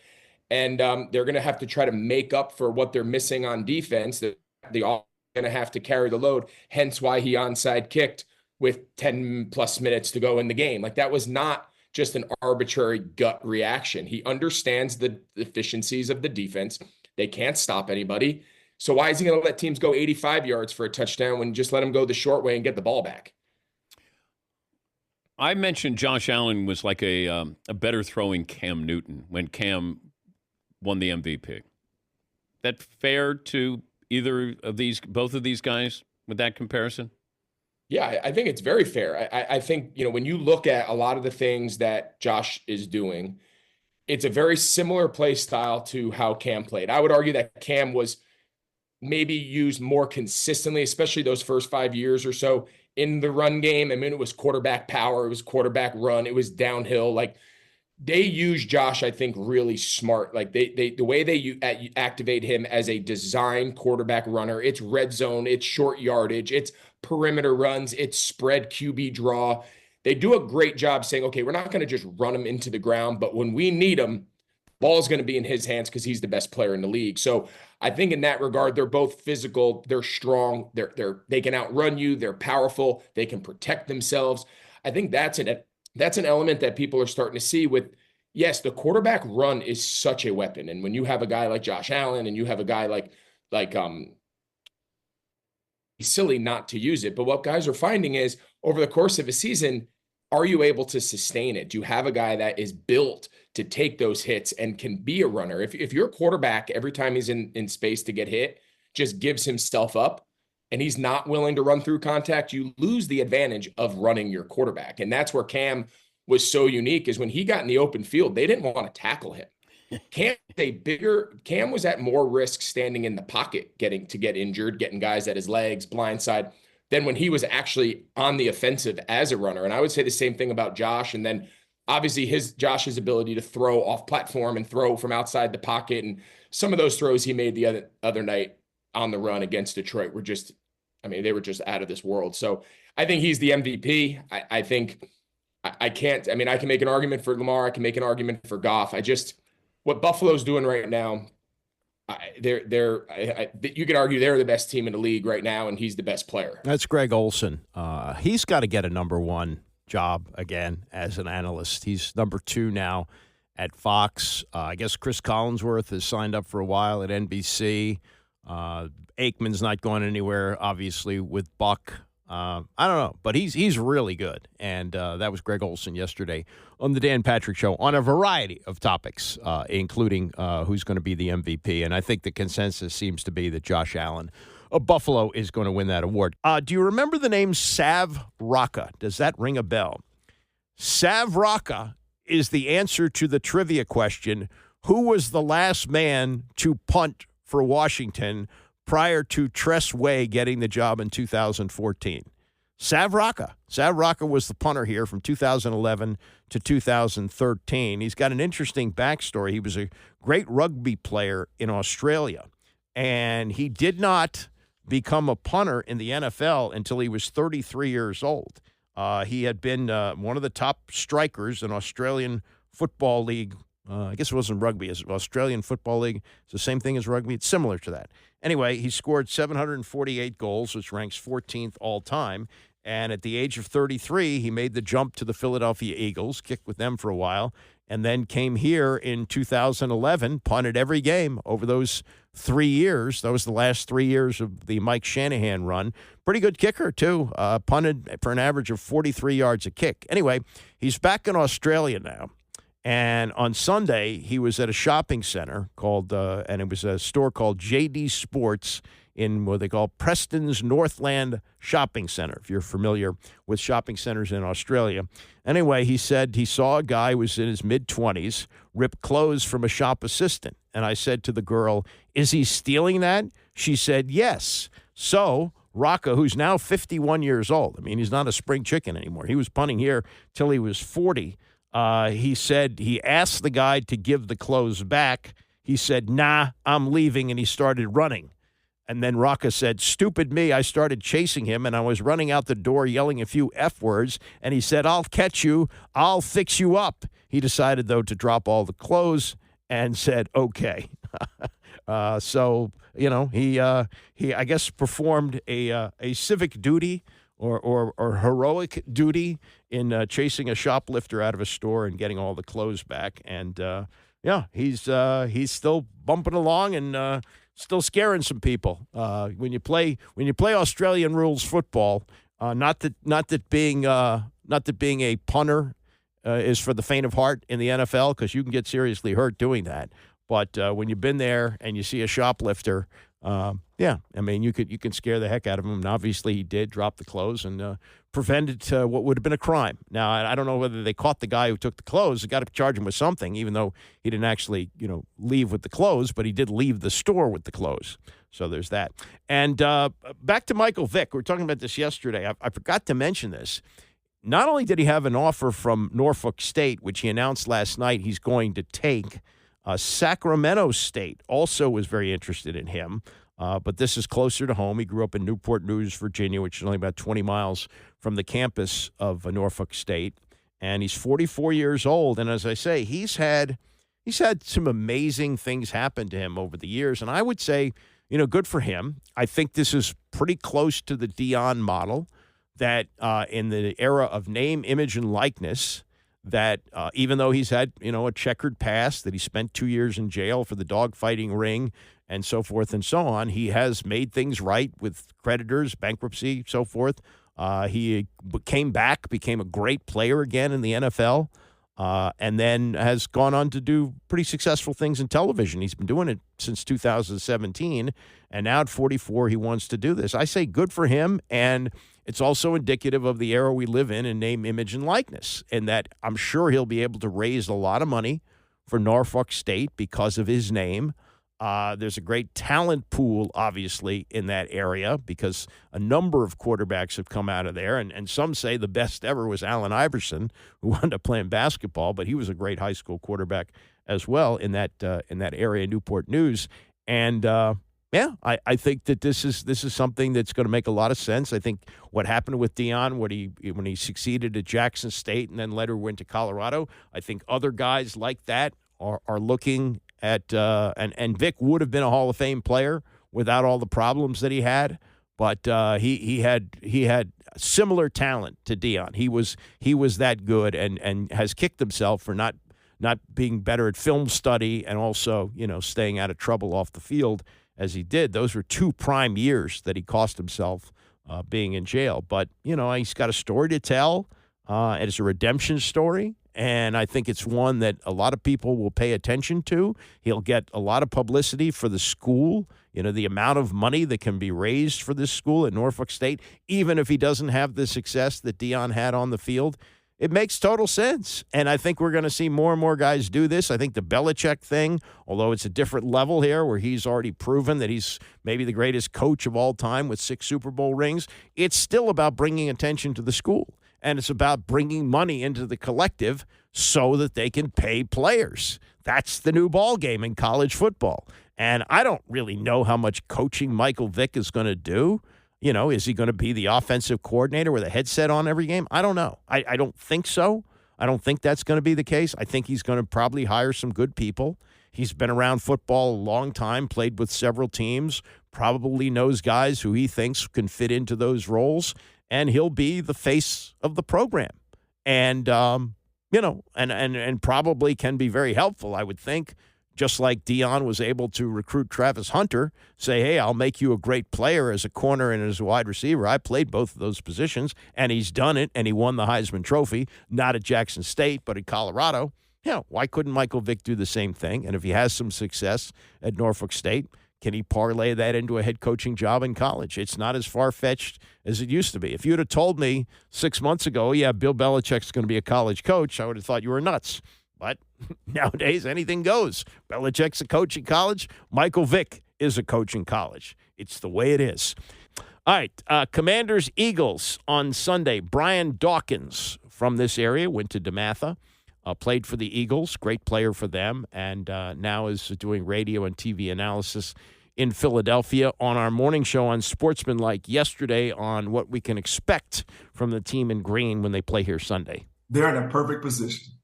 And they're going to have to try to make up for what they're missing on defense. The offense is going to have to carry the load, hence why he onside kicked with 10 plus minutes to go in the game. Like, that was not just an arbitrary gut reaction. He understands the deficiencies of the defense. They can't stop anybody. So why is he going to let teams go 85 yards for a touchdown when you just let them go the short way and get the ball back? I mentioned Josh Allen was like a better throwing Cam Newton when Cam won the MVP. That fair to both of these guys with that comparison? Yeah, I think it's very fair. I think, when you look at a lot of the things that Josh is doing, it's a very similar play style to how Cam played. I would argue that Cam was maybe used more consistently, especially those first 5 years or so in the run game. I mean, it was quarterback power, it was quarterback run, it was downhill. Like, they use Josh, I think, really smart. Like, the way they activate him as a design quarterback runner, it's red zone, it's short yardage, it's perimeter runs, it's spread QB draw. They do a great job saying, okay, we're not going to just run them into the ground, but when we need them, Ball's going to be in his hands because he's the best player in the league. So I think in that regard, they're both physical. They're strong. They can outrun you. They're powerful. They can protect themselves. I think that's an element that people are starting to see with, yes, the quarterback run is such a weapon. And when you have a guy like Josh Allen and you have a guy like it's silly not to use it. But what guys are finding is over the course of a season, are you able to sustain it? Do you have a guy that is built to take those hits and can be a runner? If your quarterback, every time he's in space to get hit, just gives himself up and he's not willing to run through contact, you lose the advantage of running your quarterback. And that's where Cam was so unique, is when he got in the open field, they didn't want to tackle him. Cam was at more risk standing in the pocket, get injured, getting guys at his legs, blindside, than when he was actually on the offensive as a runner. And I would say the same thing about Josh. And then obviously Josh's ability to throw off platform and throw from outside the pocket. And some of those throws he made the other night on the run against Detroit were just, they were just out of this world. So I think he's the MVP. I think I can make an argument for Lamar. I can make an argument for Goff. What Buffalo's doing right now, you could argue they're the best team in the league right now, and he's the best player. That's Greg Olson. He's got to get a number one job again as an analyst. He's number 2 now at Fox. I guess Chris Collinsworth has signed up for a while at NBC. Aikman's not going anywhere, obviously, with Buck. I don't know, but he's really good. And that was Greg Olson yesterday on the Dan Patrick Show on a variety of topics, including who's going to be the MVP. And I think the consensus seems to be that Josh Allen of Buffalo is going to win that award. Do you remember the name Sav Rocca? Does that ring a bell? Sav Rocca is the answer to the trivia question, who was the last man to punt for Washington prior to Tress Way getting the job in 2014. Sav Rocca. Sav Rocca was the punter here from 2011 to 2013. He's got an interesting backstory. He was a great rugby player in Australia, and he did not become a punter in the NFL until he was 33 years old. He had been one of the top strikers in Australian Football League. I guess it wasn't rugby. It's Australian Football League. It's the same thing as rugby. It's similar to that. Anyway, he scored 748 goals, which ranks 14th all time. And at the age of 33, he made the jump to the Philadelphia Eagles, kicked with them for a while, and then came here in 2011, punted every game over those 3 years. That was the last 3 years of the Mike Shanahan run. Pretty good kicker, too. Punted for an average of 43 yards a kick. Anyway, he's back in Australia now. And on Sunday, he was at a shopping center called, and it was a store called JD Sports in what they call Preston's Northland Shopping Center, if you're familiar with shopping centers in Australia. Anyway, he said he saw a guy who was in his mid-20s rip clothes from a shop assistant. And I said to the girl, is he stealing that? She said, yes. So Rocca, who's now 51 years old, he's not a spring chicken anymore. He was punting here till he was 40. He said he asked the guy to give the clothes back. He said, nah, I'm leaving, and he started running. And then Rocca said, stupid me, I started chasing him, and I was running out the door yelling a few F words, and he said, I'll catch you, I'll fix you up. He decided, though, to drop all the clothes and said, okay. So, he I guess, performed a civic duty or heroic duty in chasing a shoplifter out of a store and getting all the clothes back. And, he's still bumping along and still scaring some people. When you play Australian rules football, not that being a punter is for the faint of heart in the NFL, because you can get seriously hurt doing that. But when you've been there and you see a shoplifter, you can scare the heck out of him. And obviously he did drop the clothes and prevented what would have been a crime. Now, I don't know whether they caught the guy who took the clothes. They got to charge him with something, even though he didn't actually, leave with the clothes, but he did leave the store with the clothes. So there's that. And back to Michael Vick. We were talking about this yesterday. I forgot to mention this. Not only did he have an offer from Norfolk State, which he announced last night he's going to take, Sacramento State also was very interested in him, but this is closer to home. He grew up in Newport News, Virginia, which is only about 20 miles from the campus of Norfolk State, and he's 44 years old. And as I say, he's had he's had some amazing things happen to him over the years. And I would say, good for him. I think this is pretty close to the Deion model that in the era of name, image, and likeness, that even though he's had, a checkered past, that he spent 2 years in jail for the dogfighting ring and so forth and so on, he has made things right with creditors, bankruptcy, so forth. He came back, became a great player again in the NFL, and then has gone on to do pretty successful things in television. He's been doing it since 2017, and now at 44, he wants to do this. I say good for him, and it's also indicative of the era we live in name, image, and likeness, and that I'm sure he'll be able to raise a lot of money for Norfolk State because of his name. There's a great talent pool, obviously, in that area because a number of quarterbacks have come out of there. And some say the best ever was Allen Iverson, who wound up playing basketball, but he was a great high school quarterback as well in that area, Newport News. And, I think that this is something that's going to make a lot of sense. I think what happened with Deion when he succeeded at Jackson State and then later went to Colorado, I think other guys like that are looking at and Vic would have been a Hall of Fame player without all the problems that he had, but he had similar talent to Deion. He was that good and has kicked himself for not being better at film study and also staying out of trouble off the field as he did. Those were 2 prime years that he cost himself being in jail. But he's got a story to tell, and it's a redemption story. And I think it's one that a lot of people will pay attention to. He'll get a lot of publicity for the school, the amount of money that can be raised for this school at Norfolk State, even if he doesn't have the success that Deion had on the field. It makes total sense. And I think we're going to see more and more guys do this. I think the Belichick thing, although it's a different level here where he's already proven that he's maybe the greatest coach of all time with 6 Super Bowl rings, it's still about bringing attention to the school. And it's about bringing money into the collective so that they can pay players. That's the new ball game in college football. And I don't really know how much coaching Michael Vick is going to do. Is he going to be the offensive coordinator with a headset on every game? I don't know. I don't think so. I don't think that's going to be the case. I think he's going to probably hire some good people. He's been around football a long time, played with several teams, probably knows guys who he thinks can fit into those roles. And he'll be the face of the program, and and probably can be very helpful. I would think, just like Deion was able to recruit Travis Hunter, say, "Hey, I'll make you a great player as a corner and as a wide receiver." I played both of those positions, and he's done it, and he won the Heisman Trophy, not at Jackson State, but at Colorado. Why couldn't Michael Vick do the same thing? And if he has some success at Norfolk State, can he parlay that into a head coaching job in college? It's not as far-fetched as it used to be. If you'd have told me 6 months ago, Bill Belichick's going to be a college coach, I would have thought you were nuts. But nowadays, anything goes. Belichick's a coach in college. Michael Vick is a coach in college. It's the way it is. All right, Commanders-Eagles on Sunday. Brian Dawkins from this area went to DeMatha. Played for the Eagles, great player for them, and now is doing radio and TV analysis in Philadelphia. On our morning show on Sportsmanlike yesterday on what we can expect from the team in green when they play here Sunday. They're in a perfect position.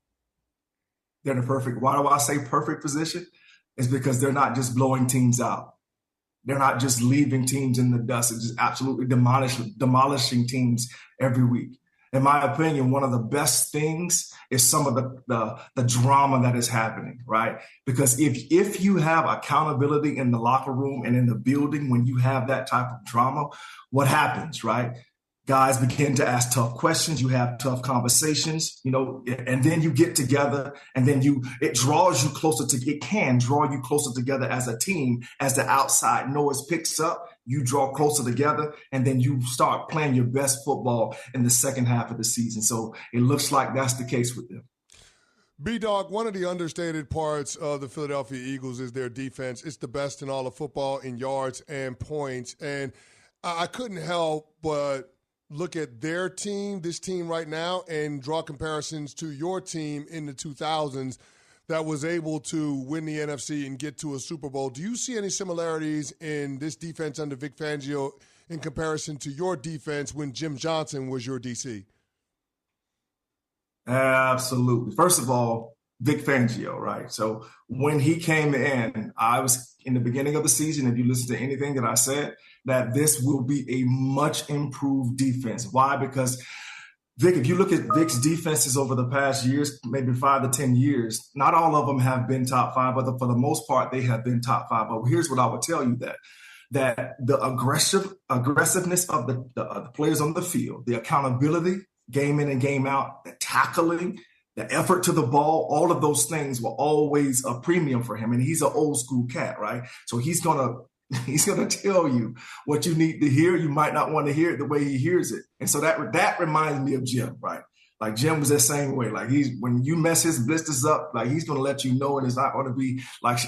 Why do I say perfect position? It's because they're not just blowing teams out. They're not just leaving teams in the dust and just absolutely demolishing teams every week. In my opinion, one of the best things is some of the drama that is happening, right? Because if you have accountability in the locker room and in the building, when you have that type of drama, what happens, right? Guys begin to ask tough questions. You have tough conversations, and then you get together, and then it can draw you closer together as a team. As the outside noise picks up, you draw closer together, and then you start playing your best football in the second half of the season. So it looks like that's the case with them. B-Dog, one of the understated parts of the Philadelphia Eagles is their defense. It's the best in all of football in yards and points. And I couldn't help but look at this team right now, and draw comparisons to your team in the 2000s that was able to win the NFC and get to a Super Bowl. Do you see any similarities in this defense under Vic Fangio in comparison to your defense when Jim Johnson was your DC? Absolutely. First of all, Vic Fangio, right? So when he came in, I was in the beginning of the season, if you listen to anything that I said, that this will be a much improved defense. Why? Because Vic, if you look at Vic's defenses over the past years, maybe 5 to 10 years, not all of them have been top 5, but for the most part, they have been top 5. But here's what I would tell you, that the aggressiveness of the players on the field, the accountability, game in and game out, the tackling, the effort to the ball, all of those things were always a premium for him. And he's an old school cat, right? So he's gonna tell you what you need to hear. You might not want to hear it the way he hears it. And so that reminds me of Jim, right? Like Jim was that same way. Like when you mess his blisters up, like he's gonna let you know, and it's not gonna be like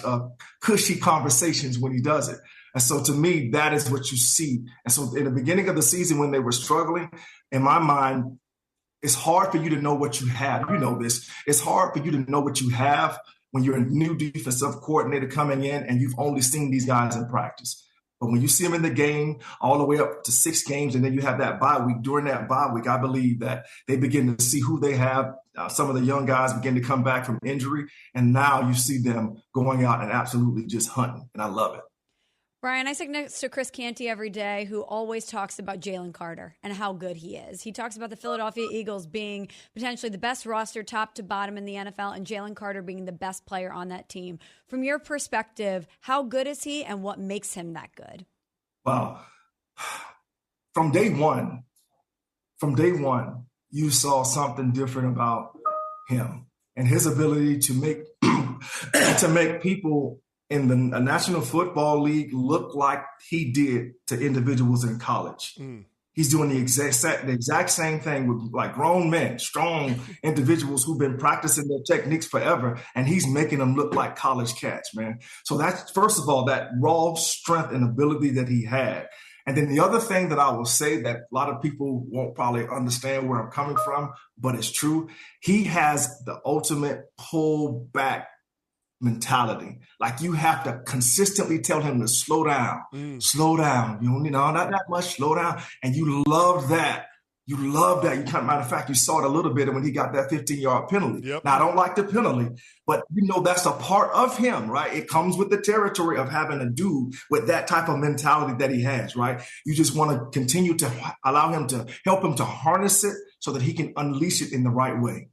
cushy conversations when he does it. And so to me, that is what you see. And so in the beginning of the season when they were struggling, in my mind, it's hard for you to know what you have. You know this. It's hard for you to know what you have when you're a new defensive coordinator coming in and you've only seen these guys in practice. But when you see them in the game all the way up to 6 games, and then you have that bye week, during that bye week, I believe that they begin to see who they have. Some of the young guys begin to come back from injury, and now you see them going out and absolutely just hunting, and I love it. Brian, I sit next to Chris Canty every day, who always talks about Jalen Carter and how good he is. He talks about the Philadelphia Eagles being potentially the best roster top to bottom in the NFL and Jalen Carter being the best player on that team. From your perspective, how good is he and what makes him that good? Wow. From day one, you saw something different about him and his ability to make people in the National Football League look like he did to individuals in college. He's doing the exact same thing with like grown men, strong individuals who've been practicing their techniques forever, and he's making them look like college cats, man. So that's, first of all, that raw strength and ability that he had. And then the other thing that I will say that a lot of people won't probably understand where I'm coming from, but it's true. He has the ultimate pull back mentality. Like you have to consistently tell him to slow down, slow down. You don't need not that much, slow down. And you love that. You love that. Matter of fact, you saw it a little bit when he got that 15-yard penalty. Yep. Now, I don't like the penalty, but that's a part of him, right? It comes with the territory of having a dude with that type of mentality that he has, right? You just want to continue to allow him to help him to harness it so that he can unleash it in the right way.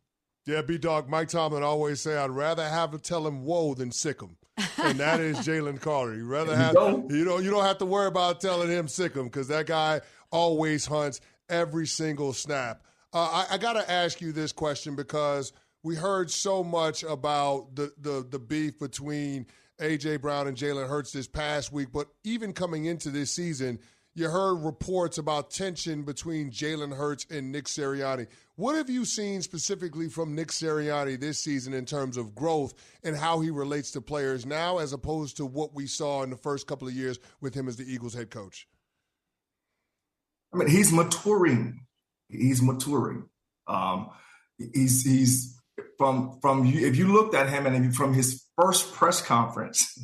Yeah, B-Dog, Mike Tomlin always say, I'd rather have to tell him whoa than sick him. And that is Jalen Carter. You rather have, you don't have to worry about telling him sick him because that guy always hunts every single snap. I got to ask you this question because we heard so much about the beef between A.J. Brown and Jalen Hurts this past week, but even coming into this season, you heard reports about tension between Jalen Hurts and Nick Sirianni. What have you seen specifically from Nick Sirianni this season in terms of growth and how he relates to players now as opposed to what we saw in the first couple of years with him as the Eagles head coach? I mean, he's maturing. He's from if you looked at him and from his first press conference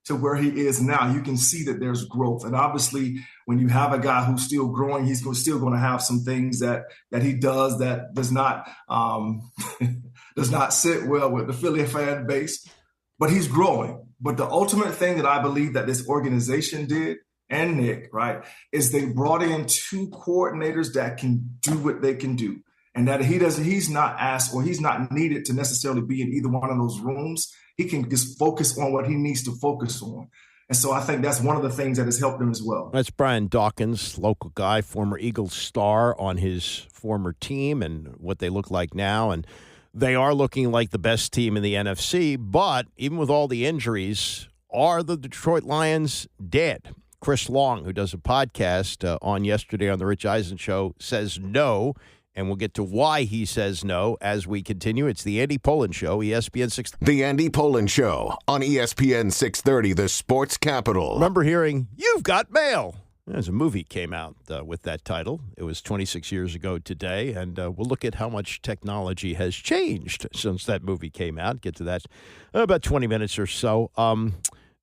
to where he is now, you can see that there's growth. And obviously, when you have a guy who's still growing, he's still going to have some things that he does that does not sit well with the Philly fan base. But he's growing. But the ultimate thing that I believe that this organization did, and Nick, right, is they brought in 2 coordinators that can do what they can do. And that he's not asked or he's not needed to necessarily be in either one of those rooms. He can just focus on what he needs to focus on. And so I think that's one of the things that has helped him as well. That's Brian Dawkins, local guy, former Eagles star on his former team and what they look like now. And they are looking like the best team in the NFC. But even with all the injuries, are the Detroit Lions dead? Chris Long, who does a podcast on yesterday on the Rich Eisen Show, says no. And we'll get to why he says no as we continue. It's the Andy Pollin Show, ESPN 630. The Andy Pollin Show on ESPN 630, the sports capital. Remember hearing, You've Got Mail. There's a movie came out with that title. It was 26 years ago today, and we'll look at how much technology has changed since that movie came out. Get to that in about 20 minutes or so.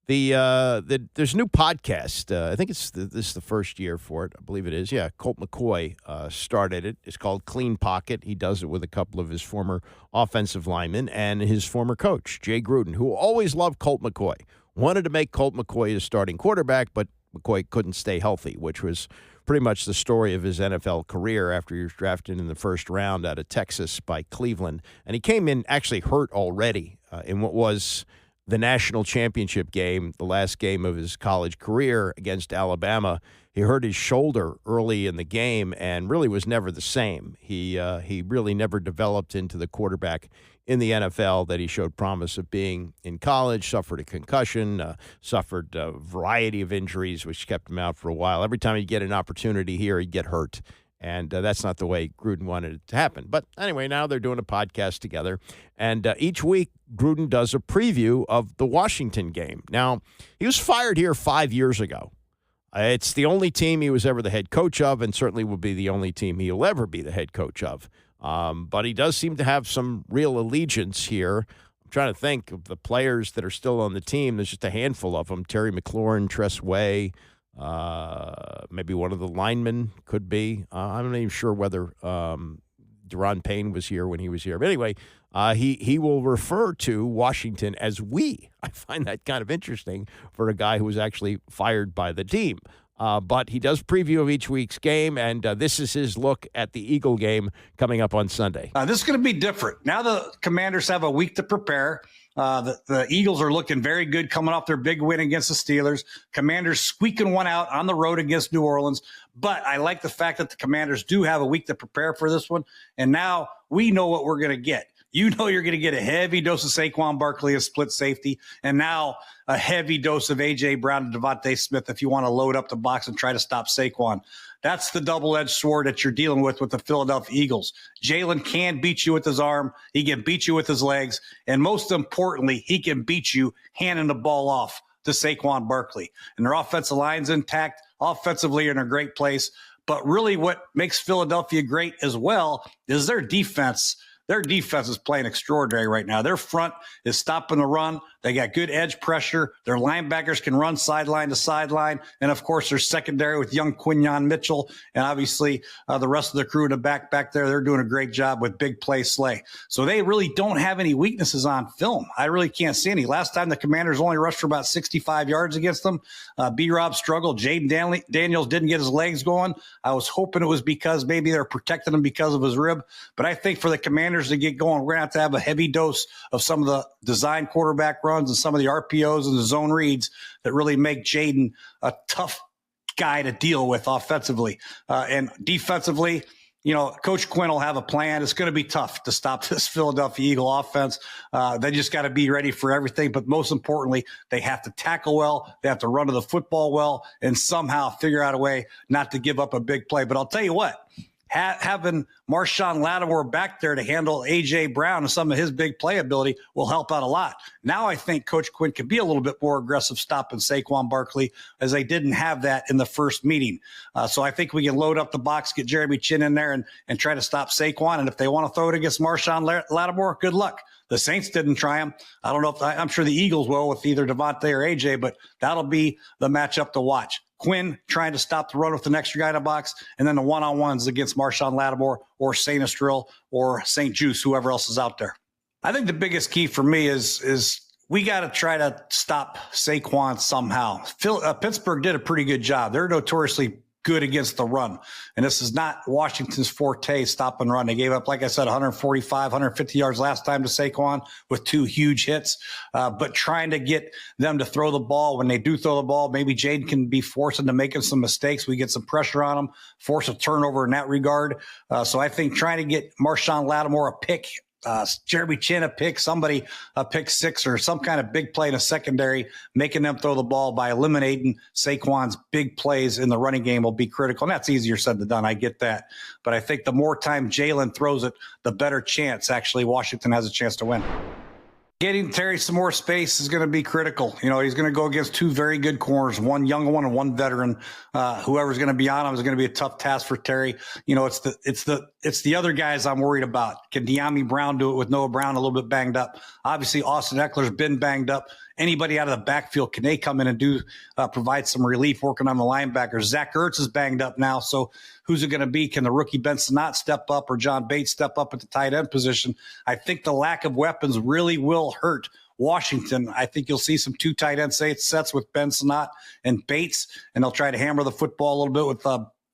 There's a new podcast. I think this is the first year for it. I believe it is. Yeah, Colt McCoy started it. It's called Clean Pocket. He does it with a couple of his former offensive linemen and his former coach, Jay Gruden, who always loved Colt McCoy. Wanted to make Colt McCoy his starting quarterback, but McCoy couldn't stay healthy, which was pretty much the story of his NFL career after he was drafted in the first round out of Texas by Cleveland. And he came in actually hurt already in what was the national championship game, the last game of his college career against Alabama. He hurt his shoulder early in the game and really was never the same. He really never developed into the quarterback in the NFL that he showed promise of being in college, suffered a concussion, suffered a variety of injuries, which kept him out for a while. Every time he'd get an opportunity here, he'd get hurt. And that's not the way Gruden wanted it to happen. But anyway, now they're doing a podcast together. And each week, Gruden does a preview of the Washington game. Now, he was fired here 5 years ago. It's the only team he was ever the head coach of, and certainly will be the only team he'll ever be the head coach of. But he does seem to have some real allegiance here. I'm trying to think of the players that are still on the team. There's just a handful of them. Terry McLaurin, Tress Way. Maybe one of the linemen could be. I'm not even sure whether Deron Payne was here when he was here. But anyway, he will refer to Washington as we. I find that kind of interesting for a guy who was actually fired by the team. But he does preview of each week's game, and this is his look at the Eagle game coming up on Sunday. This is going to be different. Now the Commanders have a week to prepare. The Eagles are looking very good coming off their big win against the Steelers. Commanders squeaking one out on the road against New Orleans. But I like the fact that the Commanders do have a week to prepare for this one. And now we know what we're going to get. You know you're going to get a heavy dose of Saquon Barkley, a split safety, and now a heavy dose of A.J. Brown and Devontae Smith if you want to load up the box and try to stop Saquon. That's the double-edged sword that you're dealing with the Philadelphia Eagles. Jalen can beat you with his arm. He can beat you with his legs. And most importantly, he can beat you handing the ball off to Saquon Barkley. And their offensive line's intact. Offensively, in a great place. But really what makes Philadelphia great as well is their defense. Their defense is playing extraordinary right now. Their front is stopping the run. They got good edge pressure. Their linebackers can run sideline to sideline. And, of course, their secondary with young Quinyon Mitchell and, obviously, the rest of the crew in the back there. They're doing a great job with big play Slay. So they really don't have any weaknesses on film. I really can't see any. Last time the Commanders only rushed for about 65 yards against them. B-Rob struggled. Jaden Daniels didn't get his legs going. I was hoping it was because maybe they're protecting him because of his rib. But I think for the Commanders to get going, we're going to have a heavy dose of some of the design quarterback runs and some of the RPOs and the zone reads that really make Jaden a tough guy to deal with offensively. And defensively, you know, Coach Quinn will have a plan. It's going to be tough to stop this Philadelphia Eagle offense. They just got to be ready for everything. But most importantly, they have to tackle well. They have to run to the football well and somehow figure out a way not to give up a big play. But I'll tell you what, having Marshawn Lattimore back there to handle A.J. Brown and some of his big playability will help out a lot. Now I think Coach Quinn can be a little bit more aggressive stopping Saquon Barkley, as they didn't have that in the first meeting. So I think we can load up the box, get Jeremy Chin in there, and try to stop Saquon. And if they want to throw it against Marshawn Lattimore, good luck. The Saints didn't try him. I don't know if I'm sure the Eagles will with either Devontae or A.J., but that'll be the matchup to watch. Quinn trying to stop the run with an extra guy in the box, and then the one-on-ones against Marshawn Lattimore or St. Estrell or St. Juice, whoever else is out there. I think the biggest key for me is we got to try to stop Saquon somehow. Pittsburgh did a pretty good job. They're notoriously good against the run. And this is not Washington's forte, stop and run. They gave up, like I said, 145, 150 yards last time to Saquon with 2 huge hits. But trying to get them to throw the ball, when they do throw the ball, maybe Jaden can be forced into making some mistakes. We get some pressure on him, force a turnover in that regard. So I think trying to get Marshawn Lattimore a pick, Jeremy Chin a pick, somebody a pick 6 or some kind of big play in a secondary, making them throw the ball by eliminating Saquon's big plays in the running game will be critical. And that's easier said than done. I get that. But I think the more time Jalen throws it, the better chance actually Washington has a chance to win. Getting Terry some more space is going to be critical. You know, he's going to go against 2 very good corners, one young one and one veteran. Whoever's going to be on him is going to be a tough task for Terry. You know, it's the other guys I'm worried about. Can De'Ami Brown do it with Noah Brown a little bit banged up? Obviously, Austin Eckler's been banged up, Anybody out of the backfield, can they come in and provide some relief working on the linebackers? Zach Ertz is banged up now, so who's it going to be? Can the rookie Ben Sinnott step up or John Bates step up at the tight end position? I think the lack of weapons really will hurt Washington. I think you'll see some 2 tight end sets with Ben Sinnott and Bates, and they'll try to hammer the football a little bit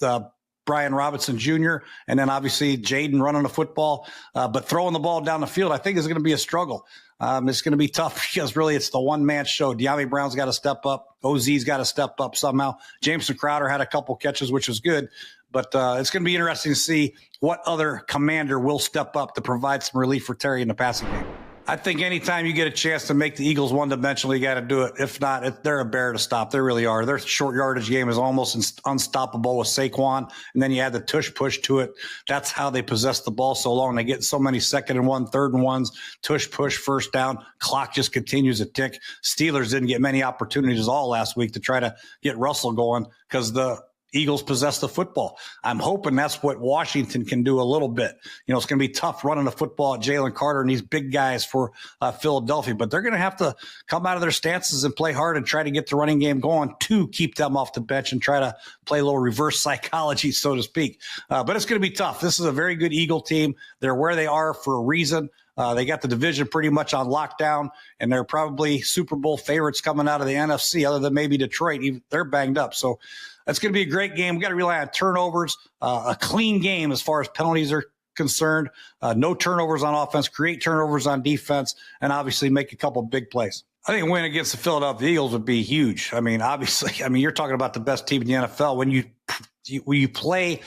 with Brian Robinson Jr., and then obviously Jaden running the football. But throwing the ball down the field, I think, is going to be a struggle. It's going to be tough because really it's the one-man show. De'Ami Brown's got to step up. OZ's got to step up somehow. Jameson Crowder had a couple catches, which was good. But it's going to be interesting to see what other commander will step up to provide some relief for Terry in the passing game. I think anytime you get a chance to make the Eagles one-dimensional, you got to do it. If not, they're a bear to stop. They really are. Their short yardage game is almost unstoppable with Saquon, and then you add the tush push to it. That's how they possess the ball so long. They get so many 2nd and 1, 3rd and 1s, tush push, first down. Clock just continues to tick. Steelers didn't get many opportunities all last week to try to get Russell going because the Eagles possess the football. I'm hoping that's what Washington can do a little bit. It's going to be tough running the football at Jalen Carter and these big guys for Philadelphia, but they're going to have to come out of their stances and play hard and try to get the running game going to keep them off the bench and try to play a little reverse psychology, so to speak. But it's going to be tough. This is a very good Eagle team. They're where they are for a reason. They got the division pretty much on lockdown, and they're probably Super Bowl favorites coming out of the NFC, other than maybe Detroit. They're banged up. So that's going to be a great game. We got to rely on turnovers, a clean game as far as penalties are concerned, no turnovers on offense, create turnovers on defense, and obviously make a couple big plays. I think a win against the Philadelphia Eagles would be huge. Obviously, you're talking about the best team in the NFL. When you play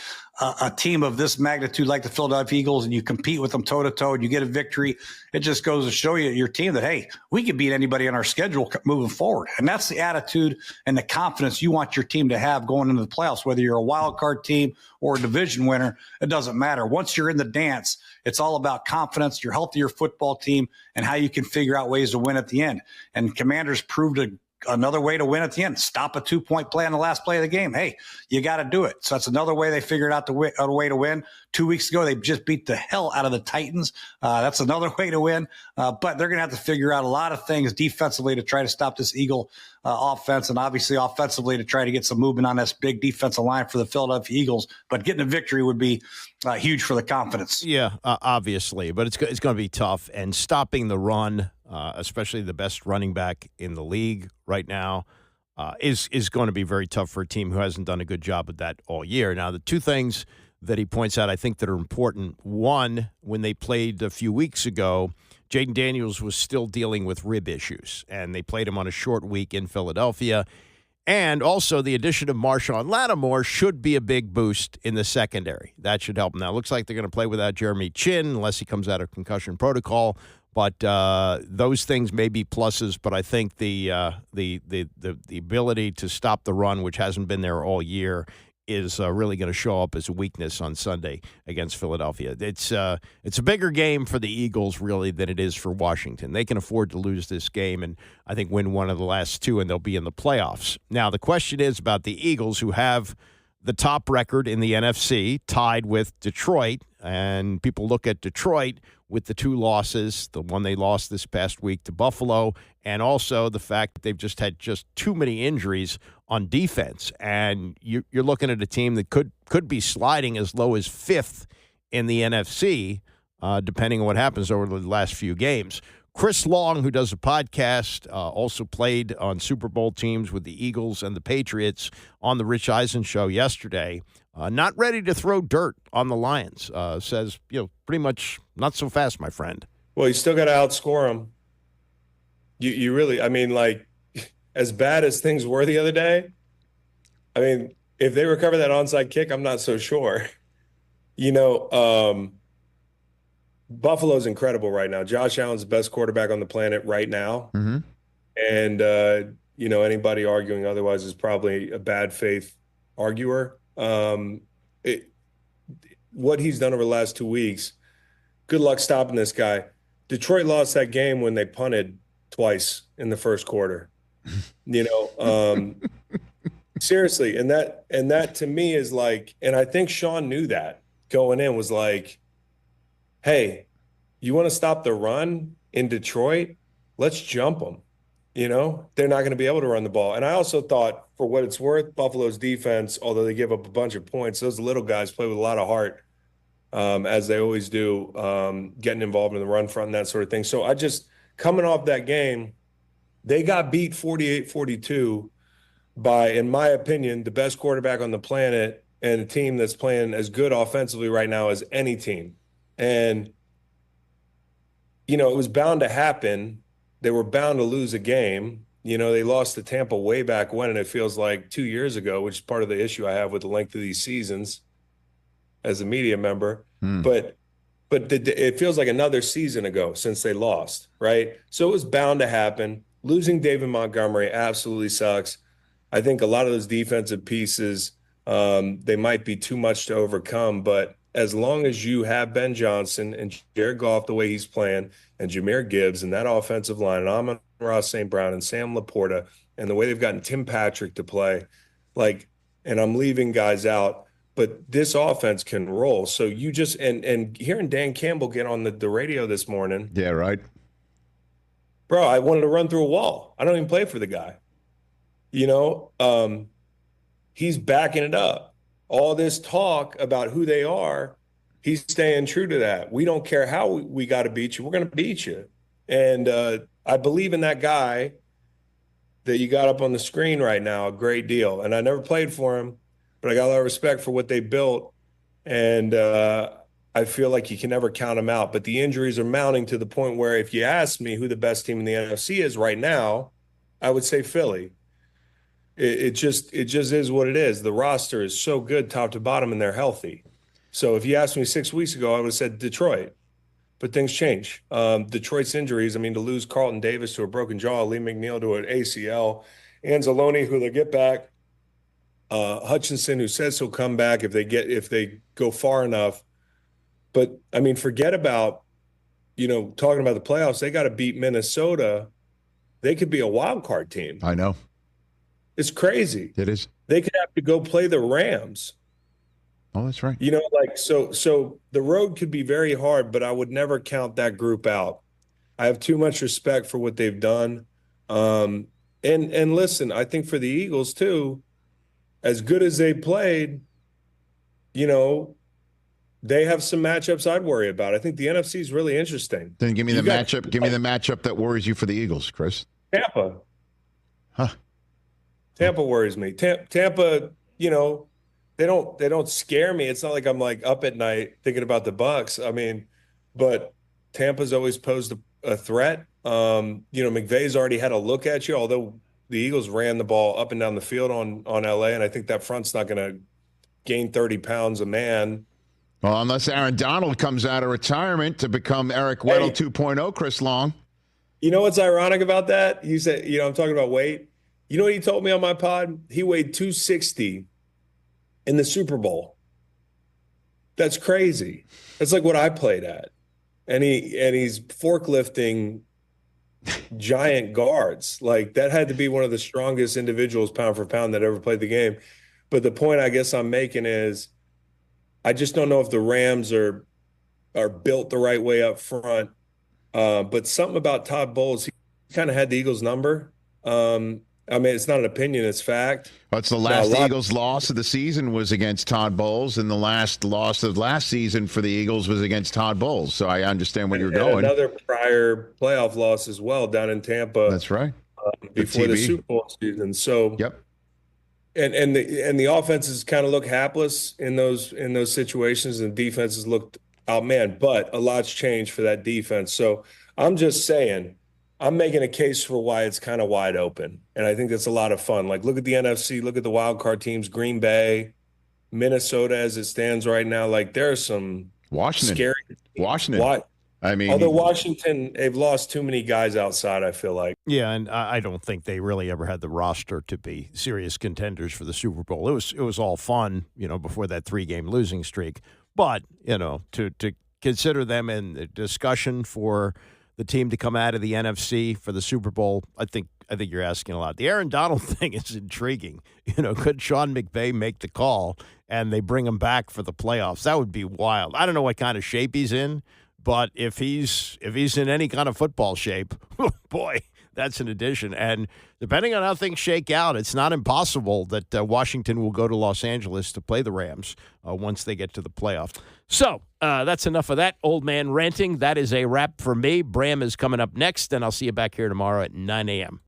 a team of this magnitude like the Philadelphia Eagles and you compete with them toe-to-toe and you get a victory, it just goes to show you, your team, that, hey, we can beat anybody on our schedule moving forward. And that's the attitude and the confidence you want your team to have going into the playoffs, whether you're a wild card team or a division winner. It doesn't matter. Once you're in the dance, it's all about confidence, your healthier football team, and how you can figure out ways to win at the end. And Commanders proved another way to win at the end. Stop a 2-point play on the last play of the game. Hey, you got to do it. So that's another way they figured out a way to win. 2 weeks ago, they just beat the hell out of the Titans. That's another way to win. But they're going to have to figure out a lot of things defensively to try to stop this Eagle offense, and obviously offensively to try to get some movement on this big defensive line for the Philadelphia Eagles. But getting a victory would be huge for the confidence. Yeah, obviously. But it's going to be tough. And stopping the run, especially the best running back in the league right now, is going to be very tough for a team who hasn't done a good job of that all year. Now, the two things that he points out I think that are important. One, when they played a few weeks ago, Jaden Daniels was still dealing with rib issues, and they played him on a short week in Philadelphia. And also the addition of Marshawn Lattimore should be a big boost in the secondary. That should help him. Now, it looks like they're going to play without Jeremy Chin unless he comes out of concussion protocol. But those things may be pluses. But I think the ability to stop the run, which hasn't been there all year, is really going to show up as a weakness on Sunday against Philadelphia. It's a bigger game for the Eagles, really, than it is for Washington. They can afford to lose this game and I think win one of the last two, and they'll be in the playoffs. Now, the question is about the Eagles, who have the top record in the NFC, tied with Detroit, and people look at Detroit with the two losses, the one they lost this past week to Buffalo, and also the fact that they've just had too many injuries on defense. And you're looking at a team that could be sliding as low as fifth in the NFC, depending on what happens over the last few games. Chris Long, who does a podcast, also played on Super Bowl teams with the Eagles and the Patriots on the Rich Eisen show yesterday. Not ready to throw dirt on the Lions. Says, pretty much not so fast, my friend. Well, you still got to outscore them. You really, as bad as things were the other day, if they recover that onside kick, I'm not so sure. Buffalo's incredible right now. Josh Allen's the best quarterback on the planet right now. Mm-hmm. And, anybody arguing otherwise is probably a bad faith arguer. What he's done over the last 2 weeks, good luck stopping this guy. Detroit lost that game when they punted twice in the first quarter. Seriously. And that to me is like, and I think Sean knew that going in, was like, hey, you want to stop the run in Detroit? Let's jump them. You know, they're not going to be able to run the ball. And I also thought, for what it's worth, Buffalo's defense, although they give up a bunch of points, those little guys play with a lot of heart, as they always do, getting involved in the run front and that sort of thing. So coming off that game, they got beat 48-42 by, in my opinion, the best quarterback on the planet and a team that's playing as good offensively right now as any team. And, you know, it was bound to happen. They were bound to lose a game. You know, they lost to Tampa way back when, and it feels like 2 years ago, which is part of the issue I have with the length of these seasons as a media member. But it feels like another season ago since they lost, right? So it was bound to happen. Losing David Montgomery absolutely sucks. I think a lot of those defensive pieces, they might be too much to overcome, but as long as you have Ben Johnson and Jared Goff the way he's playing, and Jahmyr Gibbs and that offensive line, and Amon-Ra St. Brown and Sam Laporta, and the way they've gotten Tim Patrick to play, like, and I'm leaving guys out, but this offense can roll. So you just, and hearing Dan Campbell get on the radio this morning. Yeah, right. Bro, I wanted to run through a wall. I don't even play for the guy. You know, he's backing it up. All this talk about who they are, he's staying true to that. We don't care how we got to beat you. We're going to beat you. And I believe in that guy that you got up on the screen right now a great deal. And I never played for him, but I got a lot of respect for what they built. And I feel like you can never count them out. But the injuries are mounting to the point where if you ask me who the best team in the NFC is right now, I would say Philly. It just is what it is. The roster is so good top to bottom, and they're healthy. So if you asked me 6 weeks ago, I would have said Detroit. But things change. Detroit's injuries, I mean, to lose Carlton Davis to a broken jaw, Lee McNeil to an ACL, Anzalone, who they get back, Hutchinson, who says he'll come back if they go far enough. But, I mean, forget about, you know, talking about the playoffs. They got to beat Minnesota. They could be a wild card team. I know. It's crazy. It is. They could have to go play the Rams. Oh, that's right. You know, like, so the road could be very hard, but I would never count that group out. I have too much respect for what they've done. And listen, I think for the Eagles too, as good as they played, you know, they have some matchups I'd worry about. I think the NFC is really interesting. Then give me the matchup. Give me the matchup that worries you for the Eagles, Chris. Tampa. Huh. Tampa worries me. Tampa, you know, they don't scare me. It's not like I'm like up at night thinking about the Bucks. I mean, but Tampa's always posed a threat. You know, McVay's already had a look at you, although the Eagles ran the ball up and down the field on LA, and I think that front's not going to gain 30 pounds a man. Well, unless Aaron Donald comes out of retirement to become Eric Weddle 2.0, Chris Long. You know what's ironic about that? You said, you know, I'm talking about weight. You know what he told me on my pod? He weighed 260 in the Super Bowl. That's crazy. That's like what I played at. And he's forklifting giant guards. Like, that had to be one of the strongest individuals pound for pound that ever played the game. But the point I guess I'm making is I just don't know if the Rams are built the right way up front. But something about Todd Bowles, he kind of had the Eagles' number. I mean, it's not an opinion, it's fact. Well, it's the last Eagles loss of the season was against Todd Bowles, and the last loss of last season for the Eagles was against Todd Bowles. So I understand where you're going. Another prior playoff loss as well down in Tampa. That's right. Before the Super Bowl season. So yep. And the offenses kind of look hapless in those situations, and defenses looked outmanned. But a lot's changed for that defense. So I'm just saying, I'm making a case for why it's kind of wide open. And I think that's a lot of fun. Like, look at the NFC, look at the wild card teams, Green Bay, Minnesota as it stands right now. Like, there are some scary teams. Washington. I mean, although Washington, they've lost too many guys outside, I feel like. Yeah, and I don't think they really ever had the roster to be serious contenders for the Super Bowl. It was all fun, you know, before that 3-game losing streak. But, you know, to consider them in the discussion for the team to come out of the NFC for the Super Bowl, I think you're asking a lot. The Aaron Donald thing is intriguing. You know, could Sean McVay make the call and they bring him back for the playoffs? That would be wild. I don't know what kind of shape he's in, but if he's in any kind of football shape, boy, That's an addition. And depending on how things shake out, it's not impossible that Washington will go to Los Angeles to play the Rams once they get to the playoff. So that's enough of that old man ranting. That is a wrap for me. Bram is coming up next, and I'll see you back here tomorrow at 9 a.m.